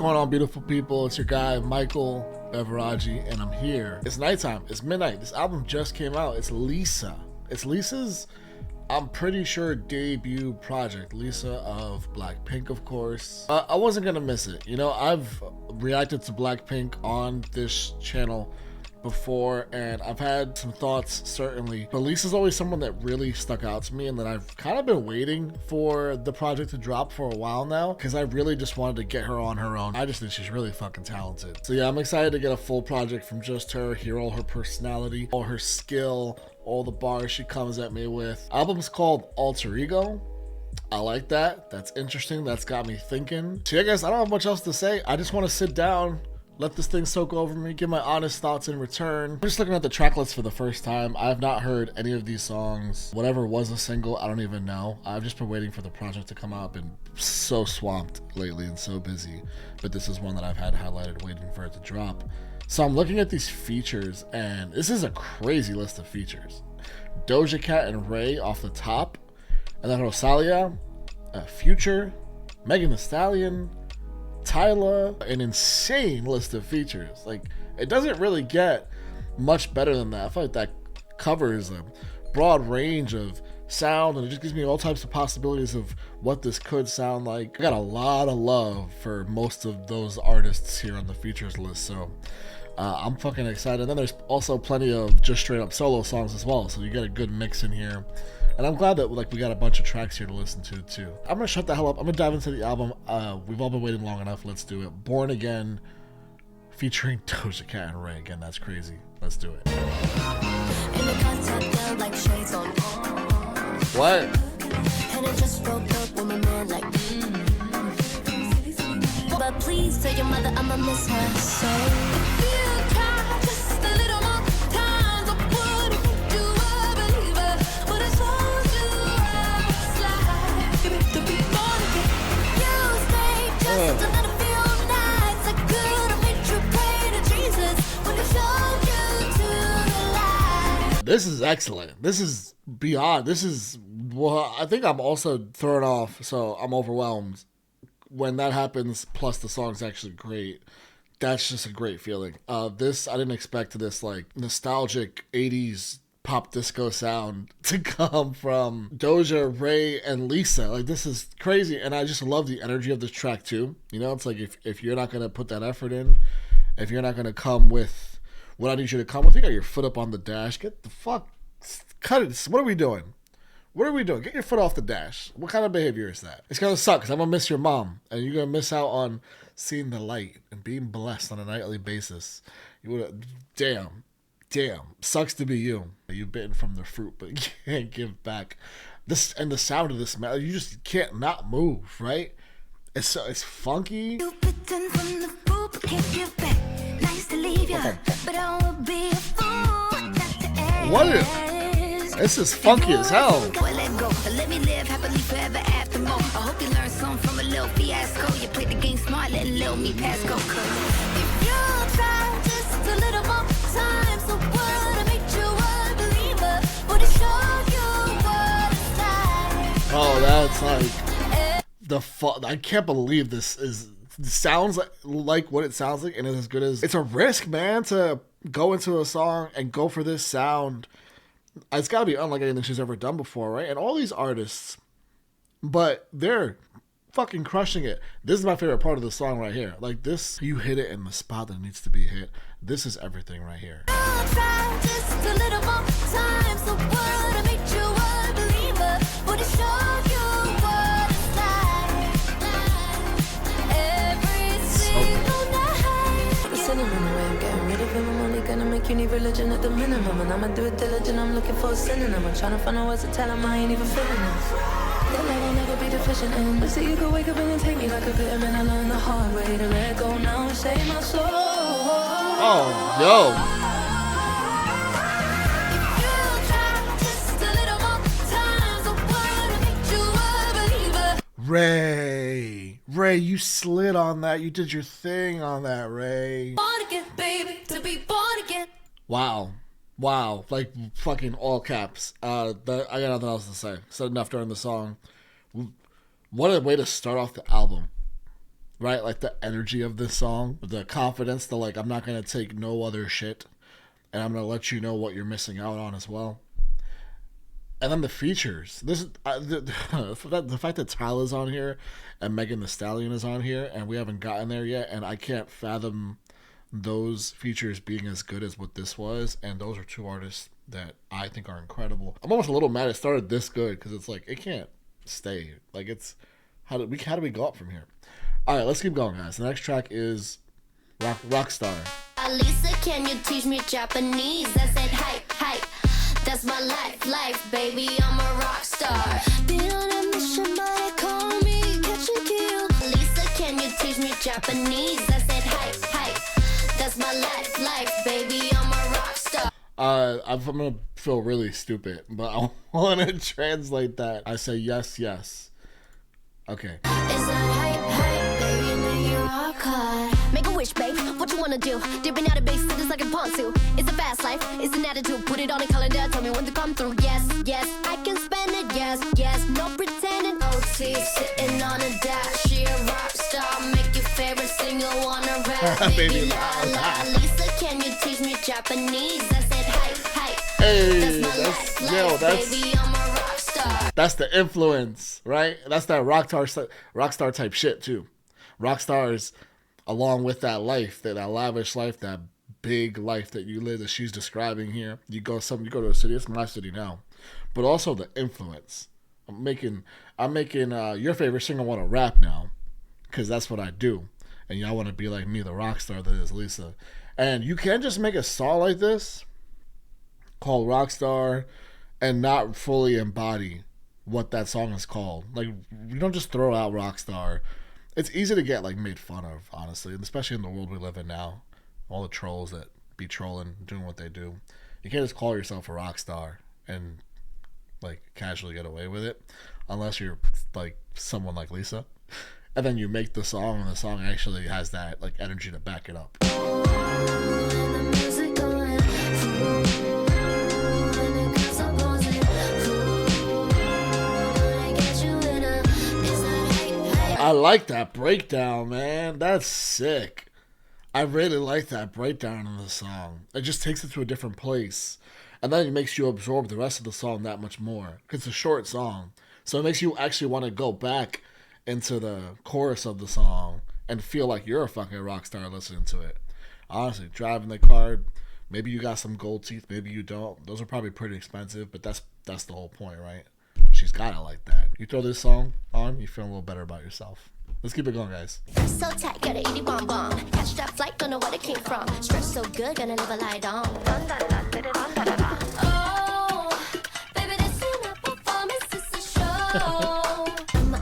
going on, beautiful people? It's your guy, Michael.Beveraggi, and I'm here. It's nighttime. It's midnight. This album just came out. It's Lisa. It's Lisa's, I'm pretty sure, debut project. Lisa of Blackpink, of course. I wasn't gonna miss it. You know, I've reacted to Blackpink on this channel before, and I've had some thoughts, certainly, but Lisa's always someone that really stuck out to me and that I've kind of been waiting for the project to drop for a while now, because I really just wanted to get her on her own. I just think she's really fucking talented. So yeah, I'm excited to get a full project from just her, hear all her personality, all her skill, all the bars she comes at me with. Album's called Alter Ego. I like that. That's interesting. That's got me thinking. So yeah, guys, I don't have much else to say. I just want to sit down, let this thing soak over me, give my honest thoughts in return. I'm just looking at the track list for the first time. I have not heard any of these songs. Whatever was a single, I don't even know. I've just been waiting for the project to come out. I've been so swamped lately and so busy, but this is one that I've had highlighted, waiting for it to drop. So I'm looking at these features, and this is a crazy list of features. Doja Cat and Ray off the top, and then Rosalia, Future, Megan Thee Stallion, Tyler, an insane list of features. Like, it doesn't really get much better than that. I feel like that covers a broad range of sound, and it just gives me all types of possibilities of what this could sound like. I got a lot of love for most of those artists here on the features list, so I'm fucking excited. And then there's also plenty of just straight up solo songs as well, so you get a good mix in here. And I'm glad that we got a bunch of tracks here to listen to too. I'm gonna shut the hell up. I'm gonna dive into the album. We've all been waiting long enough. Let's do it. Born Again, featuring Doja Cat and Ray. Again, that's crazy. Let's do it. What? But please tell your mother I'ma miss her so. If you try just a little more time, I wouldn't make you a believer. But I told you I was like to be born again. You stay just another few nights. I could have made you pray to Jesus when I showed you to the light. This is excellent. This is beyond. This is, well, I think I'm also thrown off, so I'm overwhelmed. When that happens, plus the song's actually great, that's just a great feeling. This, I didn't expect this like nostalgic 80s pop disco sound to come from Doja, Ray, and Lisa. Like, this is crazy, and I just love the energy of this track too. You know, it's like if you're not gonna put that effort in, if you're not gonna come with what I need you to come with, you got your foot up on the dash. Get the fuck, cut it. What are we doing? What are we doing? Get your foot off the dash. What kind of behavior is that? It's going to suck because I'm going to miss your mom. And you're going to miss out on seeing the light and being blessed on a nightly basis. You would, damn. Sucks to be you. You've bitten from the fruit, but you can't give back. This, and the sound of this, man, you just can't not move, right? It's funky. You bitten from the fruit, but can't give back. Nice to leave you, but I won't be a fool. What is this? Is funky as hell. Let go, let me live happily forever after more. I hope you learn something from a little fiasco. You played the game smart, letting little me pass go. If you try just a little more time, so what? I made you a believer. Would it show you what it's like? Oh, that's like the I can't believe this sounds like what it sounds like, and it's as good as. It's a risk, man, to go into a song and go for this sound. It's got to be unlike anything she's ever done before, right? And all these artists, but they're fucking crushing it. This is my favorite part of the song right here. Like, this, you hit it in the spot that needs to be hit. This is everything right here. I'll try just a little more time, so what? I made you a believer. Would it show you what it's like? Every single night. I'm sitting in the way, I'm getting rid of him. I'm only gonna make you need religion at the minimum. And I'ma do it diligent, I'm looking for a synonym. I'm trying to find out words to tell him I ain't even feeling this. That love I'll never be deficient in. But see, you could wake up and take me like a vitamin. I learned the hard way to let go now and save my soul. Oh, yo. If you try just a little more time, so what? I made you a believer. Ray, you slid on that. You did your thing on that, Ray. Born again, baby, to be born again. Wow. Like, fucking all caps. I got nothing else to say. Said enough during the song. What a way to start off the album. right? Like the energy of this song, the confidence, the like, I'm not gonna take no other shit, and I'm gonna let you know what you're missing out on as well. And then the features. This is the fact that Tyla's on here and Megan Thee Stallion is on here, and we haven't gotten there yet, and I can't fathom those features being as good as what this was. And those are two artists that I think are incredible. I'm almost a little mad it started this good, because it's like it can't stay. Like it's how do we go up from here? All right, let's keep going, guys. The next track is Rockstar. Lisa, can you teach me Japanese? I said, hi, hi. That's my life, baby. I'm a rock star. Been on a mission, but they call me catch and kill. Lisa, can you teach me Japanese? I said, hi, hi. That's my life, baby. I'm a rock star. I'm gonna feel really stupid, but I want to translate that. I say yes, yes. Okay. It's a hype, baby, make you rock hard. Make a wish, babe, what you wanna do? Dipping out of base, it's like a ponzu. It's a fast life, it's an attitude. Put it on a calendar, tell me when to come through. Yes, yes, I can spend it, yes, yes. No pretending, OT, sitting on a dash. She a rock star, make your favorite singer wanna rap. Baby, la, la. Lisa, can you teach me Japanese? I said, hi, hi. Hey, that's my life, baby, I'm a rock star. That's the influence, right? That's that rockstar type shit too. Rock stars, along with that life, that lavish life, that big life that you live, that she's describing here. You go to a city. It's my city now, but also the influence. I'm making your favorite singer want to rap now, because that's what I do, and y'all want to be like me, the rock star that is Lisa. And you can't just make a song like this called Rockstar and not fully embody what that song is called. Like, you don't just throw out Rockstar. It's easy to get like made fun of, honestly, and especially in the world we live in now. All the trolls that be trolling, doing what they do. You can't just call yourself a rock star and like casually get away with it, unless you're like someone like Lisa, and then you make the song, and the song actually has that like energy to back it up. I like that breakdown, man. That's sick. I really like that breakdown in the song. It just takes it to a different place. And then it makes you absorb the rest of the song that much more. Because it's a short song. So it makes you actually want to go back into the chorus of the song and feel like you're a fucking rock star listening to it. Honestly, driving the car, maybe you got some gold teeth, maybe you don't. Those are probably pretty expensive, but that's the whole point, right? She's got it like that. You throw this song on, you feel a little better about yourself. Let's keep it going, guys. So tight, gotta eat it bomb bomb. Catch that flight, don't know where it came from. Stretch so good, gonna live a lie down. Oh, baby, this ain't a performance, it's a show.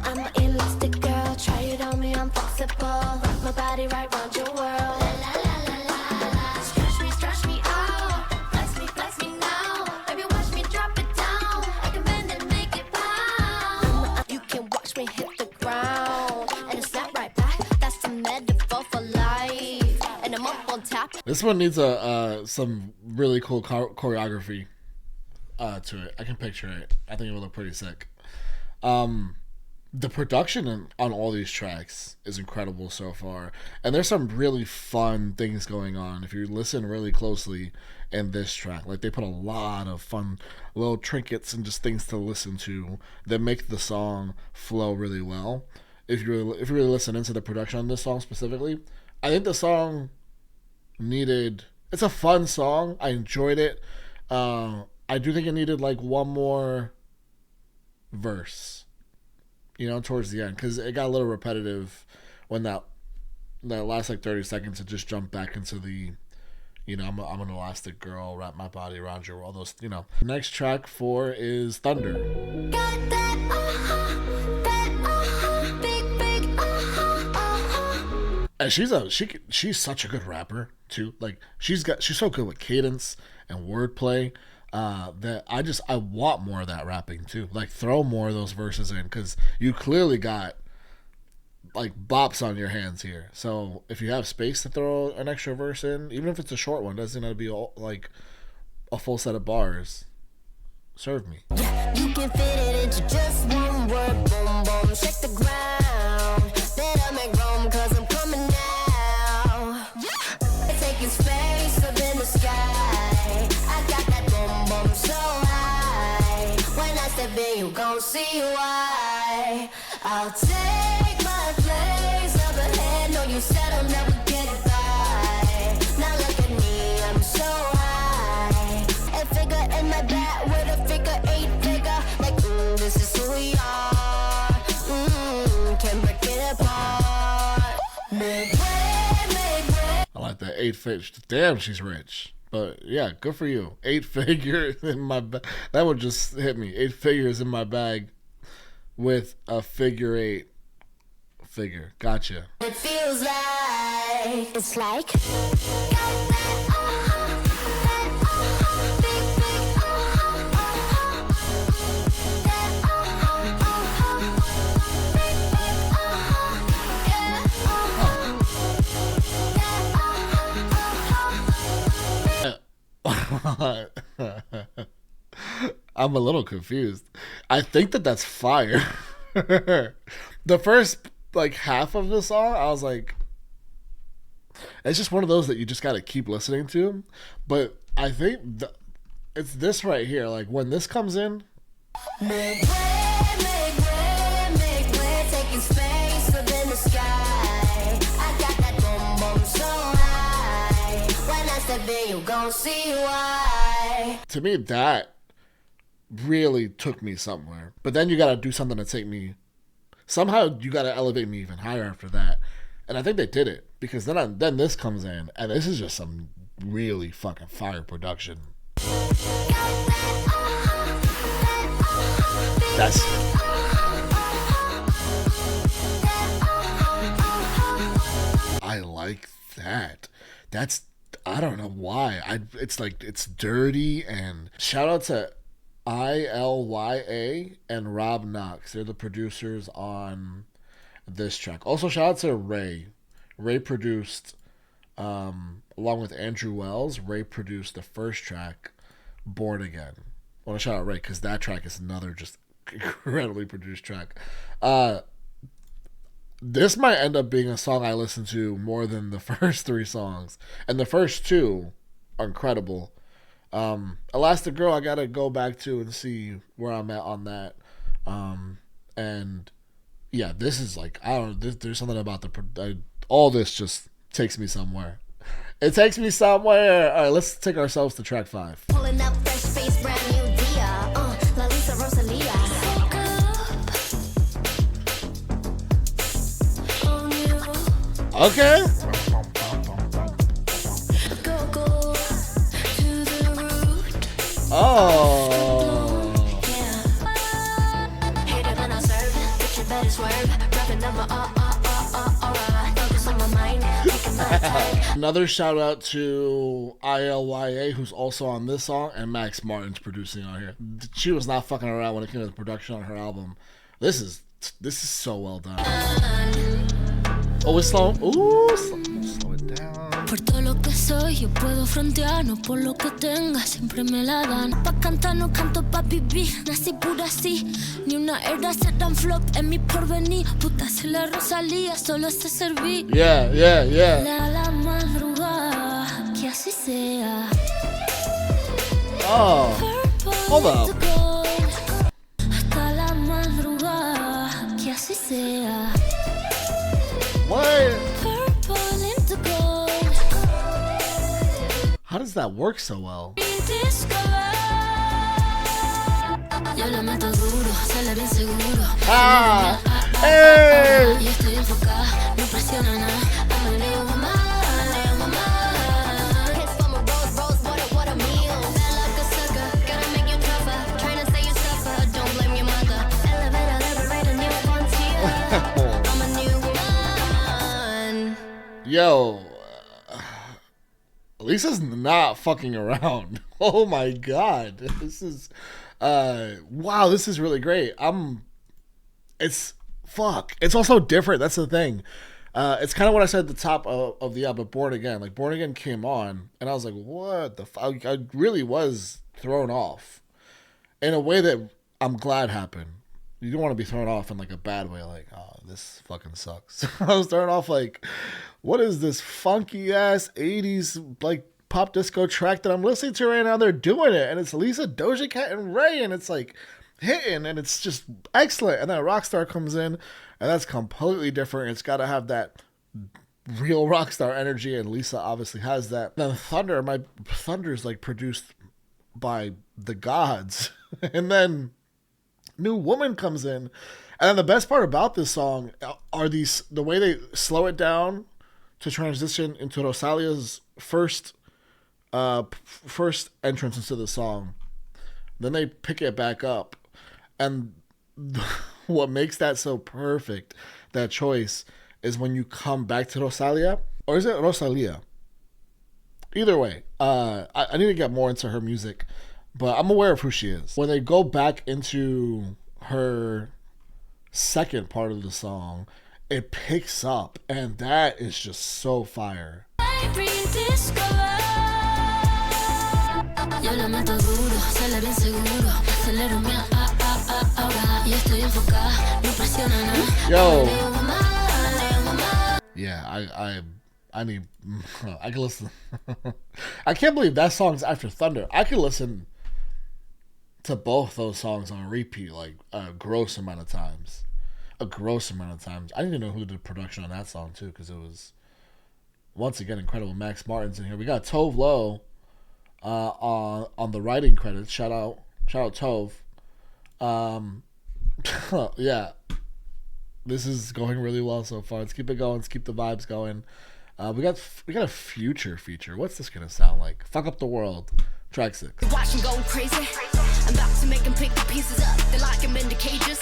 I'm an elastic girl, try it on me, I'm flexible. Rock my body right round your world. La la la la la. Stretch me out. Flex me now. Baby, watch me drop it down. I can bend and make it pound. You can watch me hit the ground. And it's snap right back. That's the metaphor for life. And I'm up on top. This one needs some really cool choreography to it. I can picture it. I think it will look pretty sick. The production on all these tracks is incredible so far, and there's some really fun things going on if you listen really closely in this track. Like, they put a lot of fun little trinkets and just things to listen to that make the song flow really well. If you really listen into the production on this song specifically, I think the song it's a fun song. I enjoyed it. I do think it needed like one more verse, towards the end, because it got a little repetitive when that last like 30 seconds to just jump back into the, I'm an elastic girl, wrap my body around you, all those, Next track 4 is Thunder. Got that, big, And she's such a good rapper too. Like, she's so good with cadence and wordplay. That I want more of that rapping too. Like, throw more of those verses in, because you clearly got like bops on your hands here. So if you have space to throw an extra verse in, even if it's a short one, doesn't have to be like a full set of bars. Serve me. Yeah, you can fit it into just one word, boom boom, shake the ground. Better make room, 'cause severe, you gon' see why. I'll take my place up ahead. No, you said I'll never get by. Now look at me, I'm so high. A figure in my back with a figure 8 figure. Like, this is who we are. Can't break it apart. Make way. I like that 8 figures. Damn, she's rich. But yeah, good for you. 8 figures in my bag. That would just hit me. 8 figures in my bag with a figure 8 figure. Gotcha. It feels like it's like. I'm a little confused. I think that that's fire. The first like half of the song, I was like, it's just one of those that you just got to keep listening to. But I think it's this right here. Like when this comes in, Make way, taking space within the sky. I got that boom boom so high. When I step in, you gon' see why. to me, that really took me somewhere. But then you got to do something to take me. Somehow you got to elevate me even higher after that. And I think they did it because then this comes in, and this is just some really fucking fire production. That's I like that. That's I don't know why. It's dirty, and shout out to ILYA and Rob Knox. They're the producers on this track. Also shout out to Ray. Ray produced along with Andrew Wells, Ray produced the first track, Born Again. I want to shout out Ray because that track is another just incredibly produced track. This might end up being a song I listen to more than the first 3 songs. And the first 2 are incredible. Elastic Girl, I gotta go back to and see where I'm at on that. And yeah, this is like, I don't know, there's something about all this just takes me somewhere. It takes me somewhere. All right, let's take ourselves to track 5. Pulling up fresh face, brand new Dia. La Lisa Rosalia. Okay. Go to the root. Oh. Hate it when I serve, but you better swerve. Rapping number, focus on my mind. Making my attack. Another shout out to ILYA, who's also on this song, and Max Martin's producing on here. She was not fucking around when it came to the production on her album. This is so well done. Oh, it's slow. Ooh, slow it down. Por todo lo que soy, yo puedo frontear, no por lo que tenga, siempre me la dan. Pa' cantar no canto pa' vivir, nací pura así. Ni una era se dan flop en mi porvenir. Puta, se la Rosalía, solo se serví. Yeah. La madrugada, que así sea. Oh, hold up. Hasta la madrugada, que así sea. What? Purple into gold. How does that work so well? Yo le meto duro, sale bien seguro. Ah, hey. Yo estoy enfocada, no presiona nada. I'm a little woman. Hits from a rose, what a meal. Bad like a sucker, gotta make you tougher. Trying to say you suffer, don't blame your mother. Elevate, liberate a new frontier. I'm a new woman. Yo, Lisa's not fucking around. Oh my god, this is wow, this is really great. It's also different. That's the thing. It's kind of what I said at the top of the album, Born Again. Like Born Again came on, and I was like, what the fuck? I really was thrown off in a way that I'm glad happened. You don't want to be thrown off in like a bad way, like, oh, this fucking sucks. I was thrown off like, what is this funky ass 80s like pop disco track that I'm listening to right now? They're doing it, and it's Lisa, Doja Cat, and Ray, and it's like, hitting and it's just excellent. And then Rockstar comes in and that's completely different. It's got to have that real Rockstar energy, and Lisa obviously has that. Then Thunder's like produced by the gods. And then New Woman comes in. And then the best part about this song are the way they slow it down to transition into Rosalia's first entrance into the song. Then they pick it back up. And what makes that so perfect, that choice, is when you come back to Rosalia. Or is it Rosalia? Either way, I need to get more into her music, but I'm aware of who she is. When they go back into her second part of the song, it picks up, and that is just so fire. Yo le meto duro, sale bien seguro. Acelero mi ahora. Y estoy enfocada, no presiona nada. Yo. Yeah, I need. I can listen. I can't believe that song's after Thunder. I could listen to both those songs on repeat like a gross amount of times. I didn't even know who did production on that song too, because it was once again incredible. Max Martin's in here. We got Tove Lo on the writing credits. Shout out Tove. Yeah, this is going really well so far. Let's keep it going. Let's keep the vibes going. We got a future feature. What's this gonna sound like? Fuck Up the World, track 6. Watch him going crazy. I'm about to make him pick the pieces up. They lock him into cages.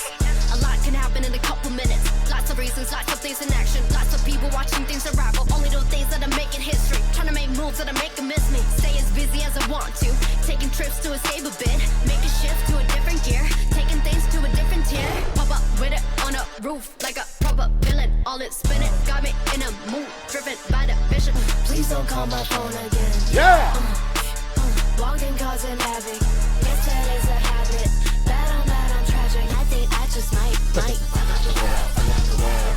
A lot can happen in a couple minutes. Lots of reasons, lots of things in action. Lots of people watching things unravel. Only do things that are making history. Trying to make moves that are making miss me. Stay as busy as I want to. Taking trips to escape a bit. Make a shift to a different gear. Taking things to a different tier. Pop up with it on a roof like a proper villain. All it spinning got me in a mood. Driven by the vision. Please don't call my phone again. Yeah. Walking causing havoc. Yesterday's a habit. Bad, I'm tragic. I think I just might.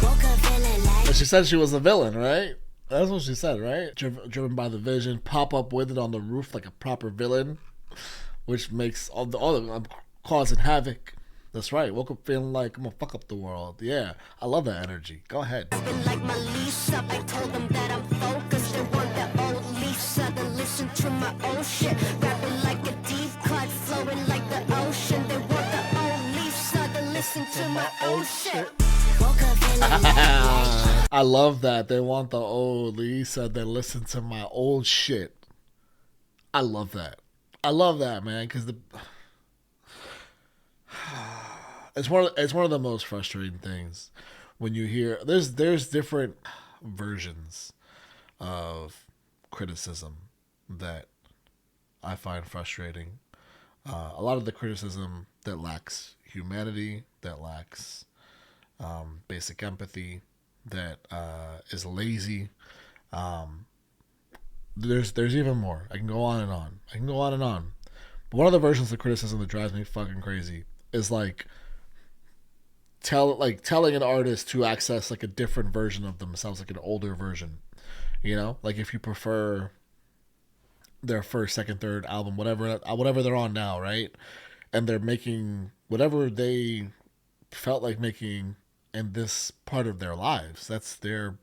Woke up feeling like. But she said she was a villain, right? That's what she said, right? Driven by the vision, pop up with it on the roof like a proper villain, which makes all the I'm causing havoc. That's right. Woke up feeling like I'm gonna fuck up the world. Yeah, I love that energy. Go ahead. Like my Lisa, I told them that I'm focused. They want that old Lisa to listen to my old shit. Rapping like a deep cut, flowing like the ocean. They want the old Lisa to listen to my old shit. Woke up feeling like. I love that. They want the old Lisa that listen to my old shit. I love that. I love that, man, because it's one of the most frustrating things when you hear there's different versions of criticism that I find frustrating. A lot of the criticism that lacks humanity, that lacks basic empathy, that is lazy. There's even more. I can go on and on. But one of the versions of criticism that drives me fucking crazy is like telling an artist to access like a different version of themselves, like an older version. You know, like if you prefer their first, second, third album, whatever they're on now, right? And they're making whatever they felt like making in this part of their lives. That's their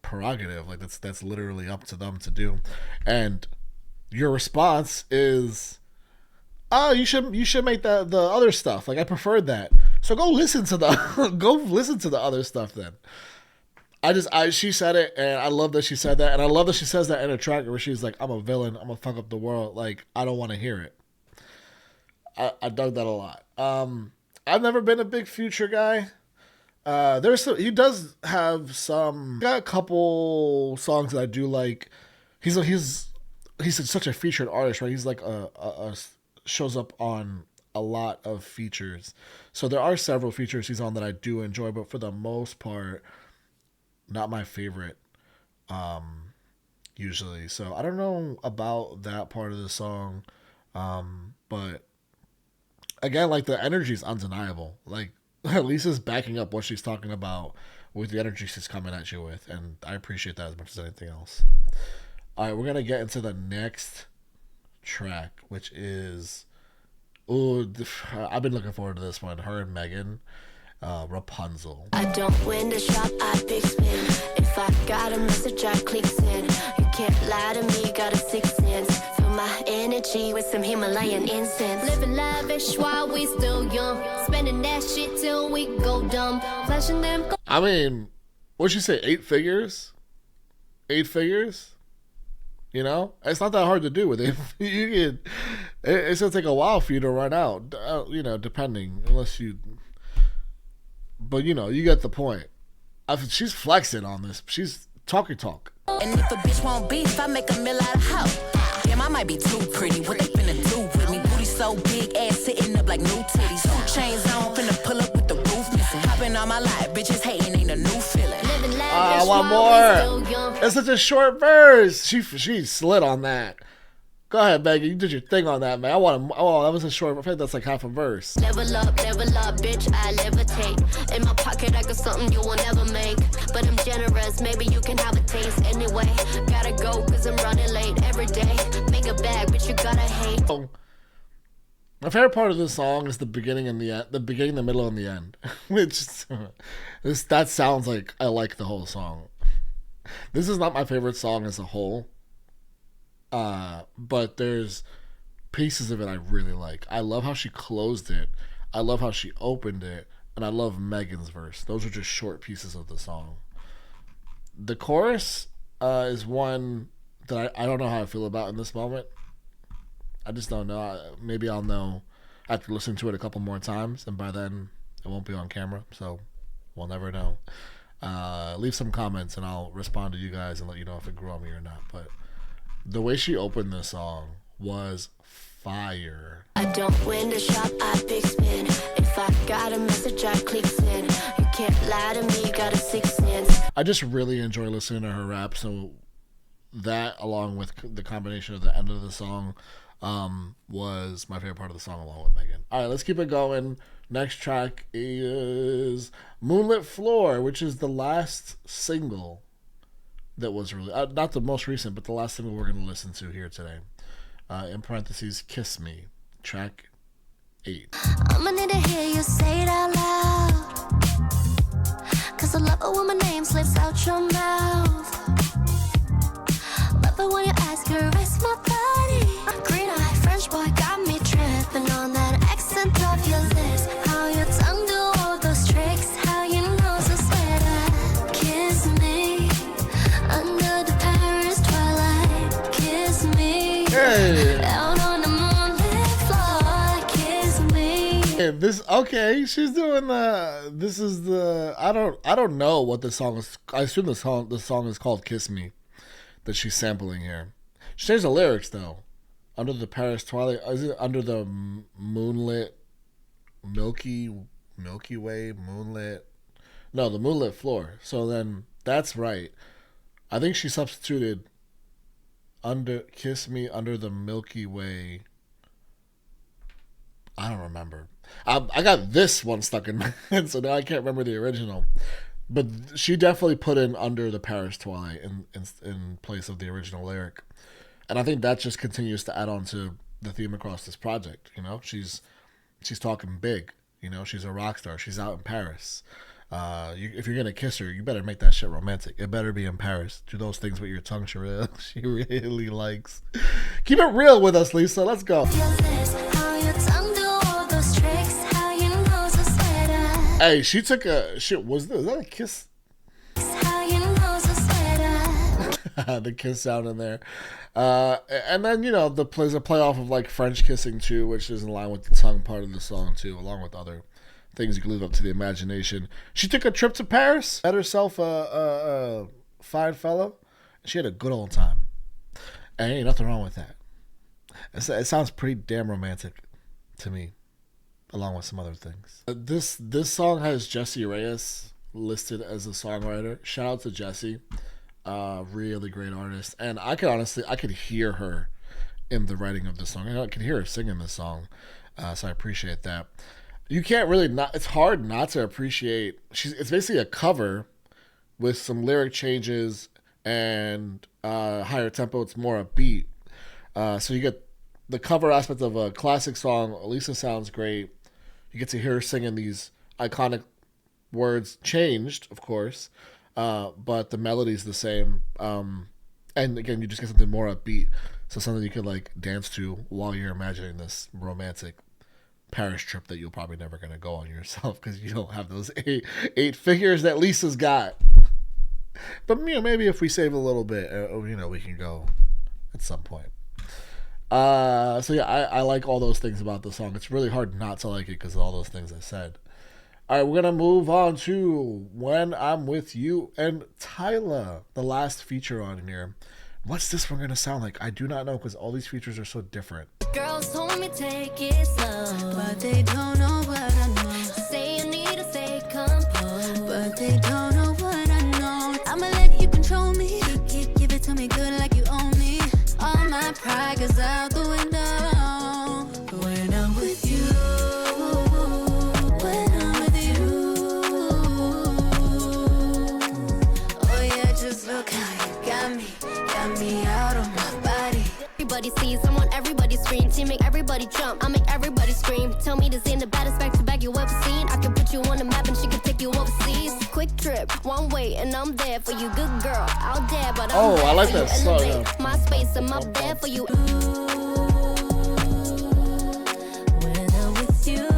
prerogative. Like that's literally up to them to do. And your response is, "Oh, you should make the other stuff. Like I preferred that. So go listen to the other stuff then." She said it, and I love that she said that, and I love that she says that in a track where she's like, "I'm a villain. I'm gonna fuck up the world." Like I don't want to hear it. I dug that a lot. I've never been a big Future guy. He does have got a couple songs that I do like. He's such a featured artist, right? He's like a shows up on a lot of features. So there are several features he's on that I do enjoy, but for the most part, not my favorite, usually. So I don't know about that part of the song, but again, like the energy is undeniable. Like Lisa's backing up what she's talking about with the energy she's coming at you with, and I appreciate that as much as anything else. All right, we're gonna get into the next track, which is Ooh, I've been looking forward to this one. Her and Megan, Rapunzel. I don't win the shop, I big spin. If I got a message, I click send. You can't lie to me, got a sixth sense. Fill my energy with some Himalayan incense. Living lavish while we still young. Spending that shit till we go dumb. Flashing them. I mean, what'd you say? 8 figures? 8 figures? You know, it's not that hard to do with it. You can, it's gonna take a while for you to run out. You know, depending, unless you. But you know, you get the point. She's flexing on this. She's talking talk. And if a bitch won't beef, I make a meal out of hoe. Damn, I might be too pretty. What they finna do with me? Booty so big, ass sitting up like new titties. 2 chains on, finna pull up with the roof missing. Hopping on my life, bitches hating ain't a new feeling. I want more. It's such a short verse. She slid on that. Go ahead, Megan. You did your thing on that, man. I want. Oh, that was a short. I think that's like half a verse. Level up, bitch, I levitate. In my pocket, I got something you will never make. But I'm generous, maybe you can have a taste. Anyway, gotta go, cause I'm running late every day. Make a bag, but you gotta hate. Oh, my favorite part of this song is the beginning and the end. The beginning, the middle, and the end. Which, that sounds like I like the whole song. This is not my favorite song as a whole. But there's pieces of it I really like. I love how she closed it. I love how she opened it. And I love Megan's verse. Those are just short pieces of the song. The chorus is one that I don't know how I feel about in this moment. I just don't know. Maybe I'll know after listening to it a couple more times. And by then, it won't be on camera. So we'll never know. Leave some comments and I'll respond to you guys and let you know if it grew on me or not. But the way she opened this song was fire. I don't win the shop, I big spin. If I got a message, I click send. You can't lie to me, got a sixth sense. I just really enjoy listening to her rap. So that, along with the combination of the end of the song, was my favorite part of the song, along with Megan. All right, let's keep it going. Next track is Moonlit Floor, which is the last single that was really not the most recent, but the last single we're going to listen to here today. In parentheses, Kiss Me, track 8. I'ma need to hear you say it out loud. Cause I love it when my name slips out your mouth. Love it when you ask her, rest my body. Green eye, French boy got me tripping on that accent of your lips. How your tongue do all those tricks. How you know so sweet to kiss me. Under the Paris twilight, kiss me. Hey. Out on the moonlit floor, kiss me. Hey, she's doing this is the, I don't know what the song is. I assume the song is called Kiss Me, that she's sampling here. She changed the lyrics though. Under the Paris twilight, is it under the moonlit, Milky Way, moonlit? No, the moonlit floor. So then that's right. I think she substituted under Kiss Me under the Milky Way. I don't remember. I got this one stuck in my head, so now I can't remember the original. But she definitely put in under the Paris twilight in place of the original lyric. And I think that just continues to add on to the theme across this project. You know, she's talking big. You know, she's a rock star. She's out in Paris. If you're gonna kiss her, you better make that shit romantic. It better be in Paris. Do those things with your tongue. She really likes. Keep it real with us, Lisa. Let's go. Hey, she took a shit. Was that a kiss? The kiss sound in there, and then there's a play off of like French kissing too, which is in line with the tongue part of the song too, along with other things you can leave up to the imagination. She took a trip to Paris, had herself a fine fellow. She had a good old time, and ain't nothing wrong with that. It sounds pretty damn romantic to me, along with some other things. This song has Jessie Reyes listed as a songwriter. Shout out to Jessie. Really great artist, and I could hear her in the writing of this song. I could hear her singing this song, so I appreciate that. You can't really not. It's hard not to appreciate. It's basically a cover with some lyric changes and higher tempo. It's more upbeat, so you get the cover aspect of a classic song, Lisa sounds great. You get to hear her singing these iconic words, changed, of course, but the melody's the same. And again, you just get something more upbeat, so something you could like dance to while you're imagining this romantic Paris trip that you're probably never gonna go on yourself because you don't have those eight figures that Lisa's got. But maybe if we save a little bit, we can go at some point. So yeah, I like all those things about the song. It's really hard not to like it because of all those things I said. All right, we're gonna move on to When I'm With You and Tyla, the last feature on here. What's this one gonna sound like? I do not know because all these features are so different. Girls told me take it slow, but they don't know what I know. Say you need to stay composed, but they don't know what I know. I'ma let you control me. Give it to me good like you own me. All my pride goes out the window when I'm with you. When I'm with you. Oh yeah, just look how you got me out of my body. Everybody sees, I want everybody scream. Team make everybody jump, I make everybody scream. Tell me this ain't the baddest back to back you ever seen. I can put you on the map and she can take you overseas. Quick trip, one way and I'm there for you. Good girl, out there, but I'm there I like for that you. song. Elevate Yeah. my space and my bed for you. When I'm with you.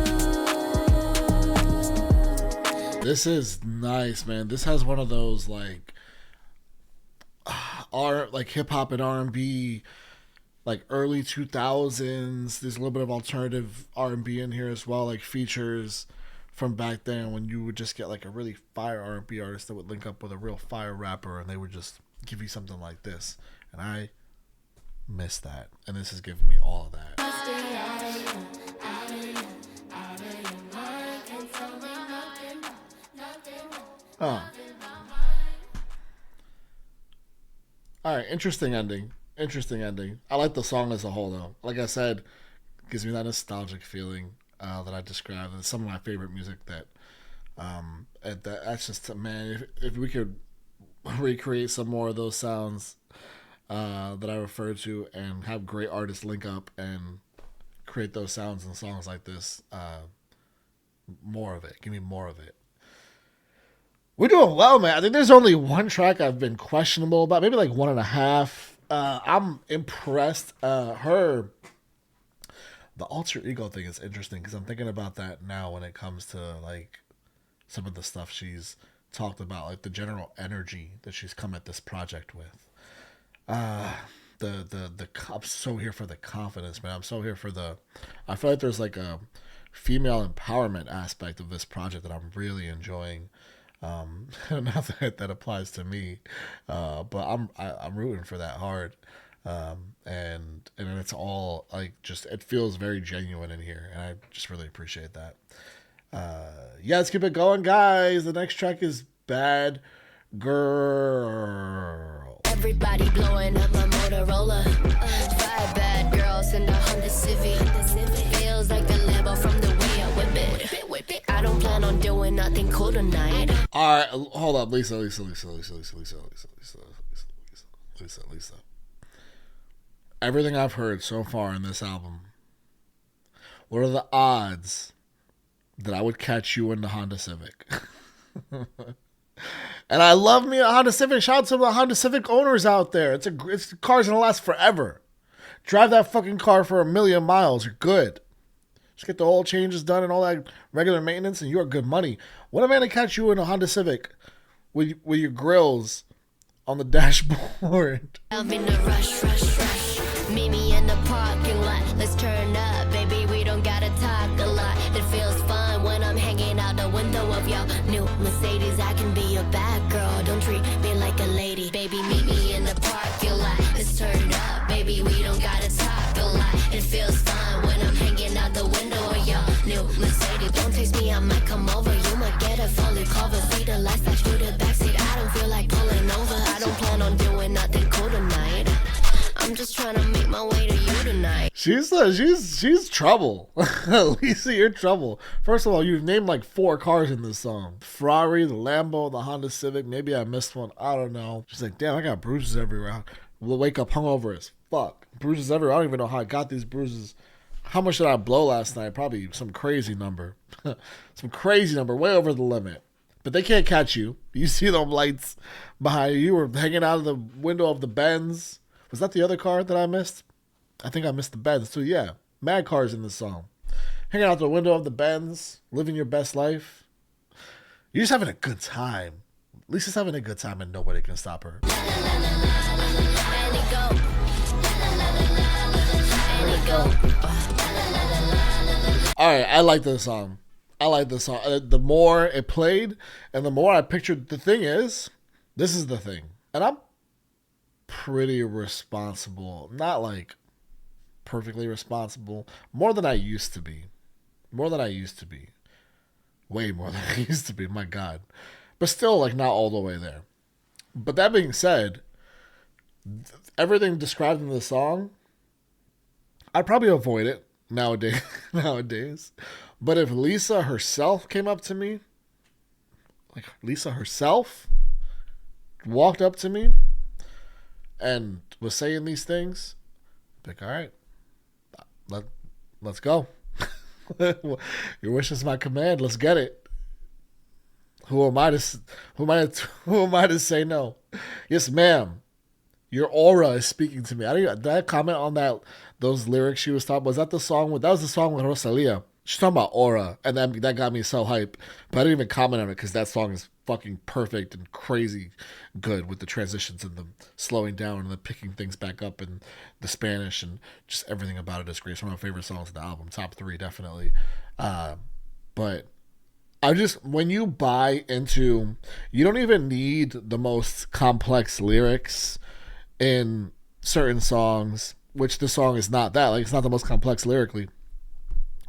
This is nice, man. This has one of those like hip hop and R&B, like early 2000s. There's a little bit of alternative R&B in here as well, like features from back then when you would just get like a really fire R&B artist that would link up with a real fire rapper and they would just give you something like this. And I miss that. And this is giving me all of that. Oh. All right, interesting ending. I like the song as a whole, though. Like I said, it gives me that nostalgic feeling that I described. It's some of my favorite music that's just, man, if we could recreate some more of those sounds that I referred to and have great artists link up and create those sounds and songs like this, more of it. Give me more of it. We're doing well, man. I think there's only one track I've been questionable about, maybe like 1.5. I'm impressed. The alter ego thing is interesting because I'm thinking about that now when it comes to like some of the stuff she's talked about, like the general energy that she's come at this project with. I'm so here for the confidence, man. I'm so here for I feel like there's like a female empowerment aspect of this project that I'm really enjoying. Not that applies to me, but I'm rooting for that hard, and it's all like just it feels very genuine in here, and I just really appreciate that. Yeah, let's keep it going, guys. The next track is Bad Girl. Everybody blowing up a Motorola. 5 bad girls in the Honda Civic. Feels like the Lambo from the way I whip it. I don't plan on doing nothing cool tonight. All right, hold up, Lisa. Everything I've heard so far in this album, what are the odds that I would catch you in the Honda Civic? And I love me a Honda Civic. Shout out to the Honda Civic owners out there. It's car's gonna last forever. Drive that fucking car for 1,000,000 miles. You're good. Just get the oil changes done and all that regular maintenance, and you're good money. What am I gonna catch you in a Honda Civic with your grills on the dashboard? I'm in a rush. Meet me in the parking lot. Let's turn up, baby. We don't gotta talk a lot. It feels fun when I'm hanging out the window of your new Mercedes. I can be a bad girl. Don't treat me like a lady, baby. Meet me in the parking lot. Let's turn up, baby. We don't gotta talk a lot. It feels fun when I'm hanging out the window of your new Mercedes. Don't text me, I might come over. You might get a fully covered. See the lights flash through the backseat. I don't feel like pulling over. I don't plan on doing nothing cool tonight. I'm just trying to make my way to you tonight. She's trouble. Lisa, you're trouble. First of all, you've named like 4 cars in this song. Ferrari, the Lambo, the Honda Civic. Maybe I missed one. I don't know. She's like, damn, I got bruises everywhere. We'll wake up hungover as fuck. Bruises everywhere. I don't even know how I got these bruises. How much did I blow last night? Probably some crazy number. Some crazy number, way over the limit. But they can't catch you. You see them lights behind you. You were hanging out of the window of the Benz. Was that the other car that I missed? I think I missed the Benz too. Yeah, mad cars in the song. Hanging out the window of the Benz, living your best life. You're just having a good time. Lisa's having a good time and nobody can stop her. Alright, I like this song. The more it played and the more I pictured, the thing is, this is the thing. And I'm pretty responsible. Not like perfectly responsible. More than I used to be. Way more than I used to be, my God. But still, like, not all the way there. But that being said, everything described in the song, I'd probably avoid it nowadays. But if Lisa herself came up to me, like Lisa herself walked up to me and was saying these things, like, all right, let's go. Your wish is my command. Let's get it. Who am I to say no? Yes, ma'am. Your aura is speaking to me. Did I comment on those lyrics she was talking? Was that the song? That was the song with Rosalia. She's talking about aura, and that got me so hype. But I didn't even comment on it because that song is fucking perfect and crazy good with the transitions and the slowing down and the picking things back up and the Spanish and just everything about it is great. It's one of my favorite songs of the album. Top 3, definitely. But when you buy into, you don't even need the most complex lyrics in certain songs, which this song is not that. Like, it's not the most complex lyrically.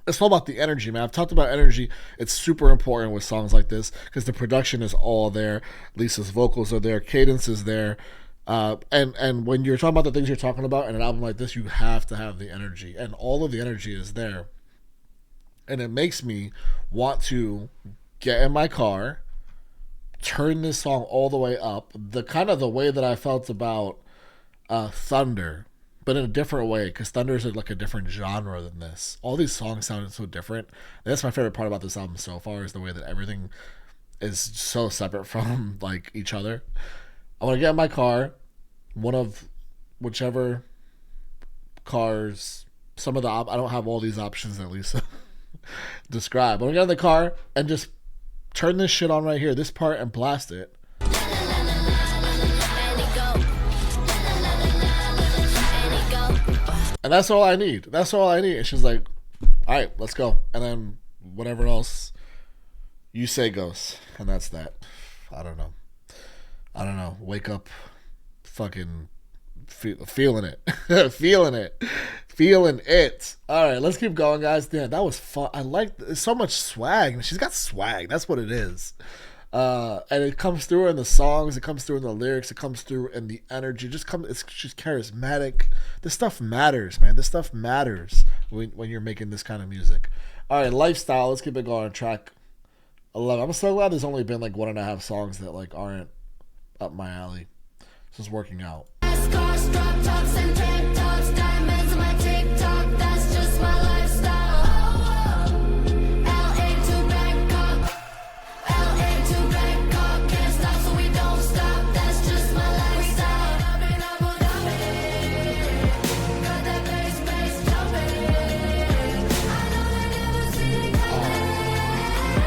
It's all about the energy, man. I've talked about energy. It's super important with songs like this because the production is all there. Lisa's vocals are there. Cadence is there. And when you're talking about the things you're talking about in an album like this, you have to have the energy. And all of the energy is there. And it makes me want to get in my car, turn this song all the way up. The way that I felt about Thunder, but in a different way, because Thunder is like a different genre than this. All these songs sounded so different. And that's my favorite part about this album so far, is the way that everything is so separate from like each other. I want to get in my car, one of whichever cars. I don't have all these options at least describe. I want to get in the car and just turn this shit on right here, this part, and blast it. And that's all I need. And she's like, all right, let's go. And then whatever else you say goes. And that's that. I don't know. Wake up fucking feeling it. Feeling it. All right, let's keep going, guys. Damn, that was fun. I like so much swag. She's got swag. That's what it is. And it comes through in the songs, it comes through in the lyrics, it comes through in the energy. She's charismatic. This stuff matters, man. This stuff matters when you're making this kind of music. All right, Lifestyle. Let's keep it going. Track 11. I'm so glad there's only been like 1.5 songs that like aren't up my alley. This is working out.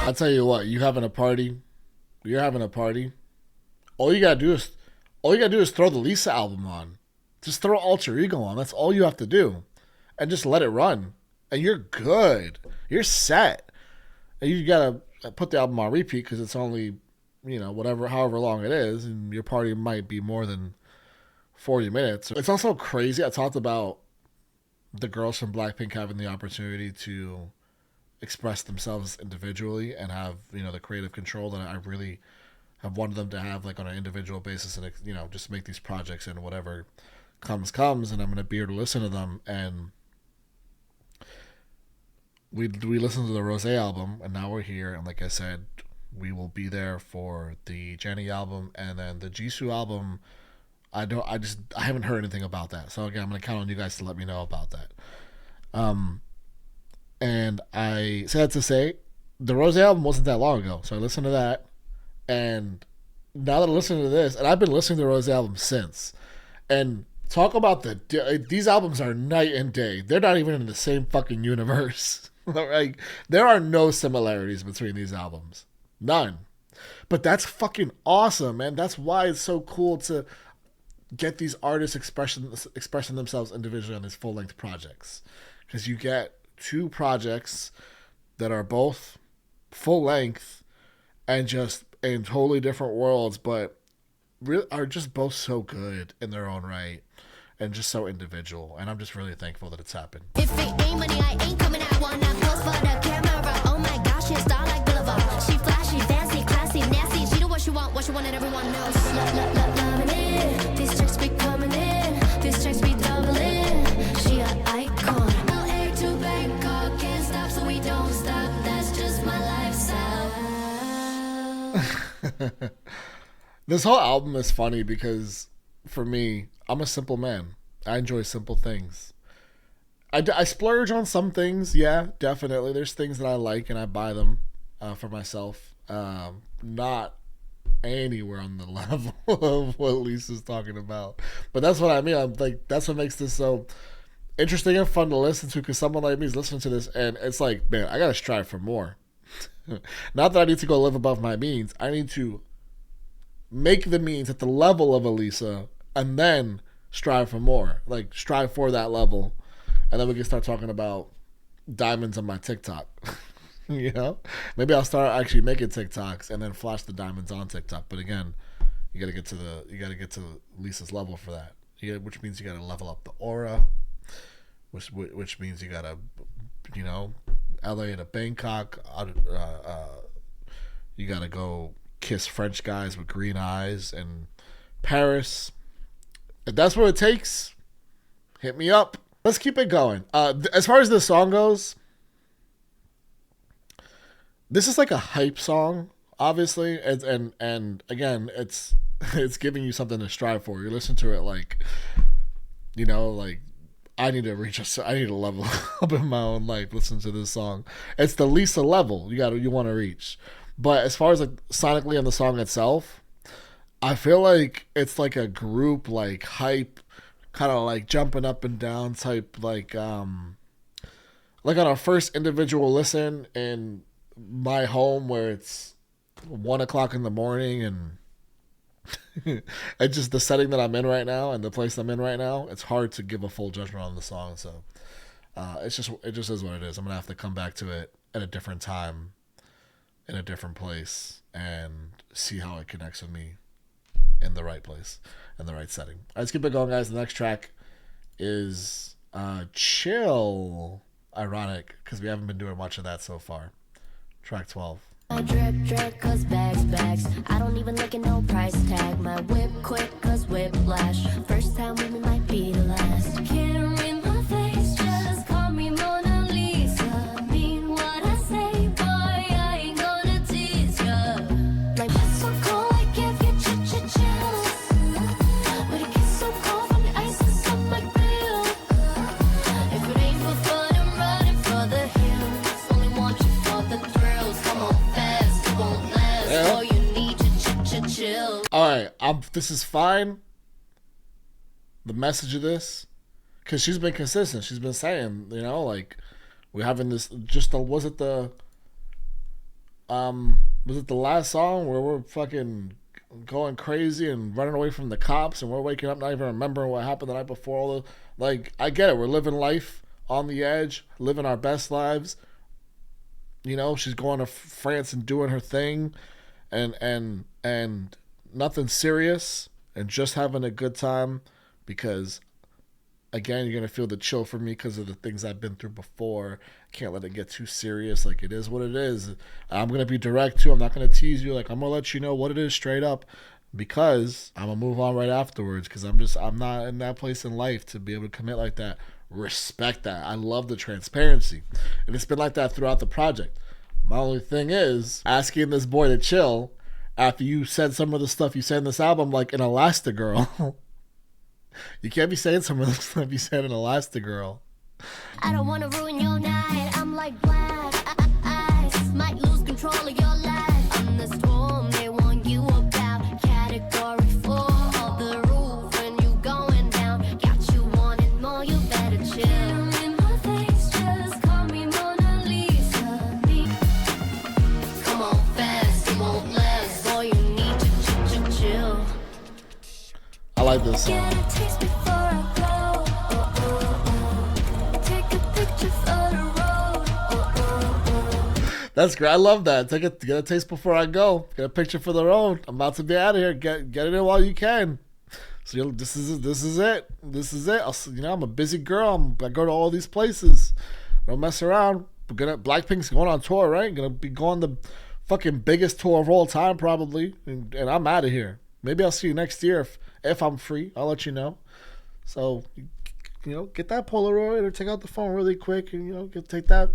I'll tell you what, you're having a party. All you gotta do is throw the Lisa album on. Just throw Alter Ego on. That's all you have to do. And just let it run. And you're good. You're set. And you gotta put the album on repeat because it's only, however long it is. And your party might be more than 40 minutes. It's also crazy. I talked about the girls from Blackpink having the opportunity to express themselves individually and have, the creative control that I really have wanted them to have, like on an individual basis, and just make these projects, and whatever comes, and I'm gonna be here to listen to them. And we listened to the Rose album, and now we're here, and like I said, we will be there for the JENNIE album, and then the Jisoo album. I haven't heard anything about that. So again, I'm gonna count on you guys to let me know about that. And I say that to say, the Rose album wasn't that long ago, so I listened to that, and now that I listen to this, and I've been listening to the Rose album since, and talk about these albums are night and day. They're not even in the same fucking universe. Like, there are no similarities between these albums, none. But that's fucking awesome, man. That's why it's so cool to get these artists expressing themselves individually on these full-length projects, because you get two projects that are both full-length and just in totally different worlds, but are just both so good in their own right and just so individual. And I'm just really thankful that it's happened. If it ain't money, I ain't coming. I want that pose for the camera. Oh my gosh, she's star like Boulevard. She flashy, fancy, classy, nasty. She know what she want, and everyone knows. Loving it. These checks be coming in. These checks be doubling. She an icon. LA to Bangkok, can't stop, so we don't stop. That's just my lifestyle. This whole album is funny because, for me, I'm a simple man. I enjoy simple things. I splurge on some things, yeah, definitely. There's things that I like and I buy them for myself. Not anywhere on the level of what Lisa's talking about. But that's what I mean. I'm like, that's what makes this so interesting and fun to listen to, because someone like me is listening to this and it's like, man, I got to strive for more. Not that I need to go live above my means. I need to make the means at the level of Elisa and then strive for more. Like, strive for that level. And then we can start talking about diamonds on my TikTok. You know? Maybe I'll start actually making TikToks and then flash the diamonds on TikTok. But again, you gotta get to Lisa's level for that. Which means you gotta level up the aura. Which means you gotta, you know, LA to Bangkok. You gotta go kiss French guys with green eyes in Paris. If that's what it takes, hit me up. Let's keep it going. As far as the song goes, this is like a hype song, obviously, and again, it's giving you something to strive for. You listen to it like, you know, like, I need to level up in my own life. Listen to this song. It's the Lisa level you want to reach. But as far as like sonically on the song itself, I feel like it's like a group like hype, kind of like jumping up and down type, like on our first individual listen in my home where it's 1:00 in the morning and it's just the setting that I'm in right now and the place I'm in right now. It's hard to give a full judgment on the song, so it just is what it is. I'm gonna have to come back to it at a different time, in a different place, and see how it connects with me in the right place, in the right setting. All right, let's keep it going, guys. The next track is Chill. Ironic, because we haven't been doing much of that so far. Track 12. My drip, cause bags. I don't even look at no price tag. My whip quick, cause whiplash. First time with me might be the last. Can't read my face, just call me Mona Lisa. Mean what I say, boy, I ain't gonna tease ya. Like, what's so cold, I give you chills. But it gets so cold from the ice is on my grill. If it ain't for fun, I'm running for the hills. Only want you for the thrills. Come on fast, it won't last. Yeah. All you need to chill. All right, this is fine. The message of this, because she's been consistent. She's been saying, you know, like, we're having this. Was it the last song where we're fucking going crazy and running away from the cops and we're waking up not even remembering what happened the night before? All the, like, I get it. We're living life on the edge, living our best lives. You know, she's going to France and doing her thing, and nothing serious, and just having a good time, because again, you're gonna feel the chill from me because of the things I've been through before. Can't let it get too serious. Like, it is what it is. I'm gonna be direct too. I'm not gonna tease you. Like, I'm gonna let you know what it is straight up, because I'm gonna move on right afterwards, because I'm not in that place in life to be able to commit like that. Respect that. I love the transparency, and it's been like that throughout the project. My only thing is asking this boy to chill after you said some of the stuff you said in this album, like an Elastigirl. You can't be saying some of this like you said in Elastigirl. I don't wanna ruin your night. I'm like black ice, might lose control of your life. I'm the storm they want you about. Category 4 of the roof, and you going down. Got you wanting more, you better chill. In my face, just call me Mona Lisa. Come on fast, it won't last. Boy, you need to chill. I like this song. Get a taste before I go. Take a picture for the road. That's great. I love that. Get a taste before I go. Get a picture for the road. I'm about to be out of here. Get it in while you can. So this is it. This is it. I'm a busy girl. I go to all these places. I don't mess around. Blackpink's going on tour, right? Gonna be going the fucking biggest tour of all time probably, and I'm out of here. Maybe I'll see you next year if I'm free. I'll let you know. So, get that Polaroid or take out the phone really quick and take that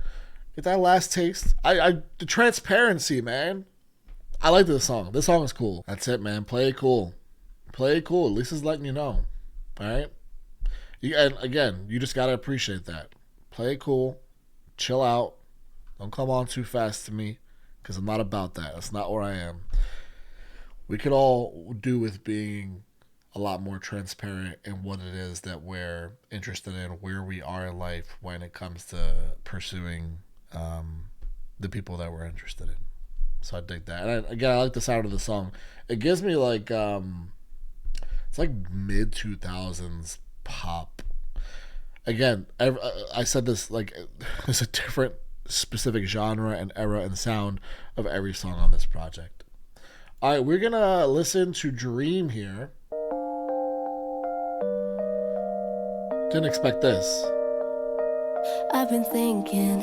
last taste. The transparency, man. I like this song. This song is cool. That's it, man. Play it cool. Play it cool. Lisa's letting you know. All right. And again, you just gotta appreciate that. Play it cool. Chill out. Don't come on too fast to me, because I'm not about that. That's not where I am. We could all do with being a lot more transparent in what it is that we're interested in, where we are in life when it comes to pursuing the people that we're interested in. So I dig that. And I like the sound of the song. It gives me like it's like mid 2000s pop. Again, I said this, like, there's a different specific genre and era and sound of every song on this project. All right, we're gonna listen to Dream here. Didn't expect this. I've been thinking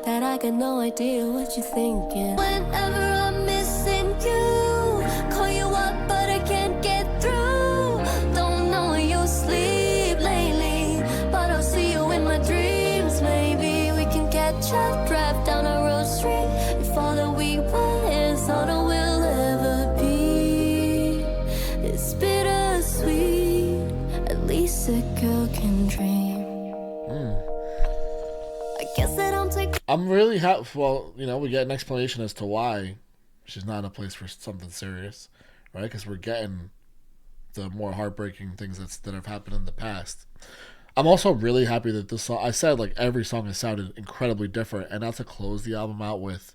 that I got no idea what you're thinking. Whenever I'm missing you, call you up but I can't get through. Don't know you sleep lately, but I'll see you in my dreams. Maybe we can catch up, drive down a road street. If all that we want is all that we'll ever be, it's bittersweet. At least a girl can dream. I'm really happy. Well, we get an explanation as to why she's not in a place for something serious, right? Because we're getting the more heartbreaking things that have happened in the past. I'm also really happy that this song, I said like every song has sounded incredibly different, and now to close the album out with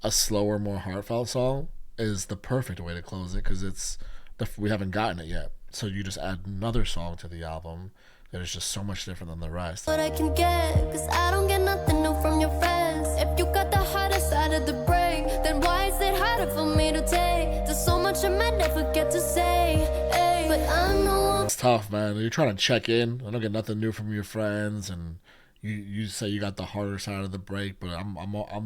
a slower, more heartfelt song is the perfect way to close it, because we haven't gotten it yet. So you just add another song to the album that is just so much different than the rest. What I can get, cause I don't get nothing new from your friends. If you got the hardest side of the brain, then why is it harder for me to take? There's so much I might never get to say, hey, but I know it's tough, man. You're trying to check in. I don't get nothing new from your friends, and you say you got the harder side of the break, but I'm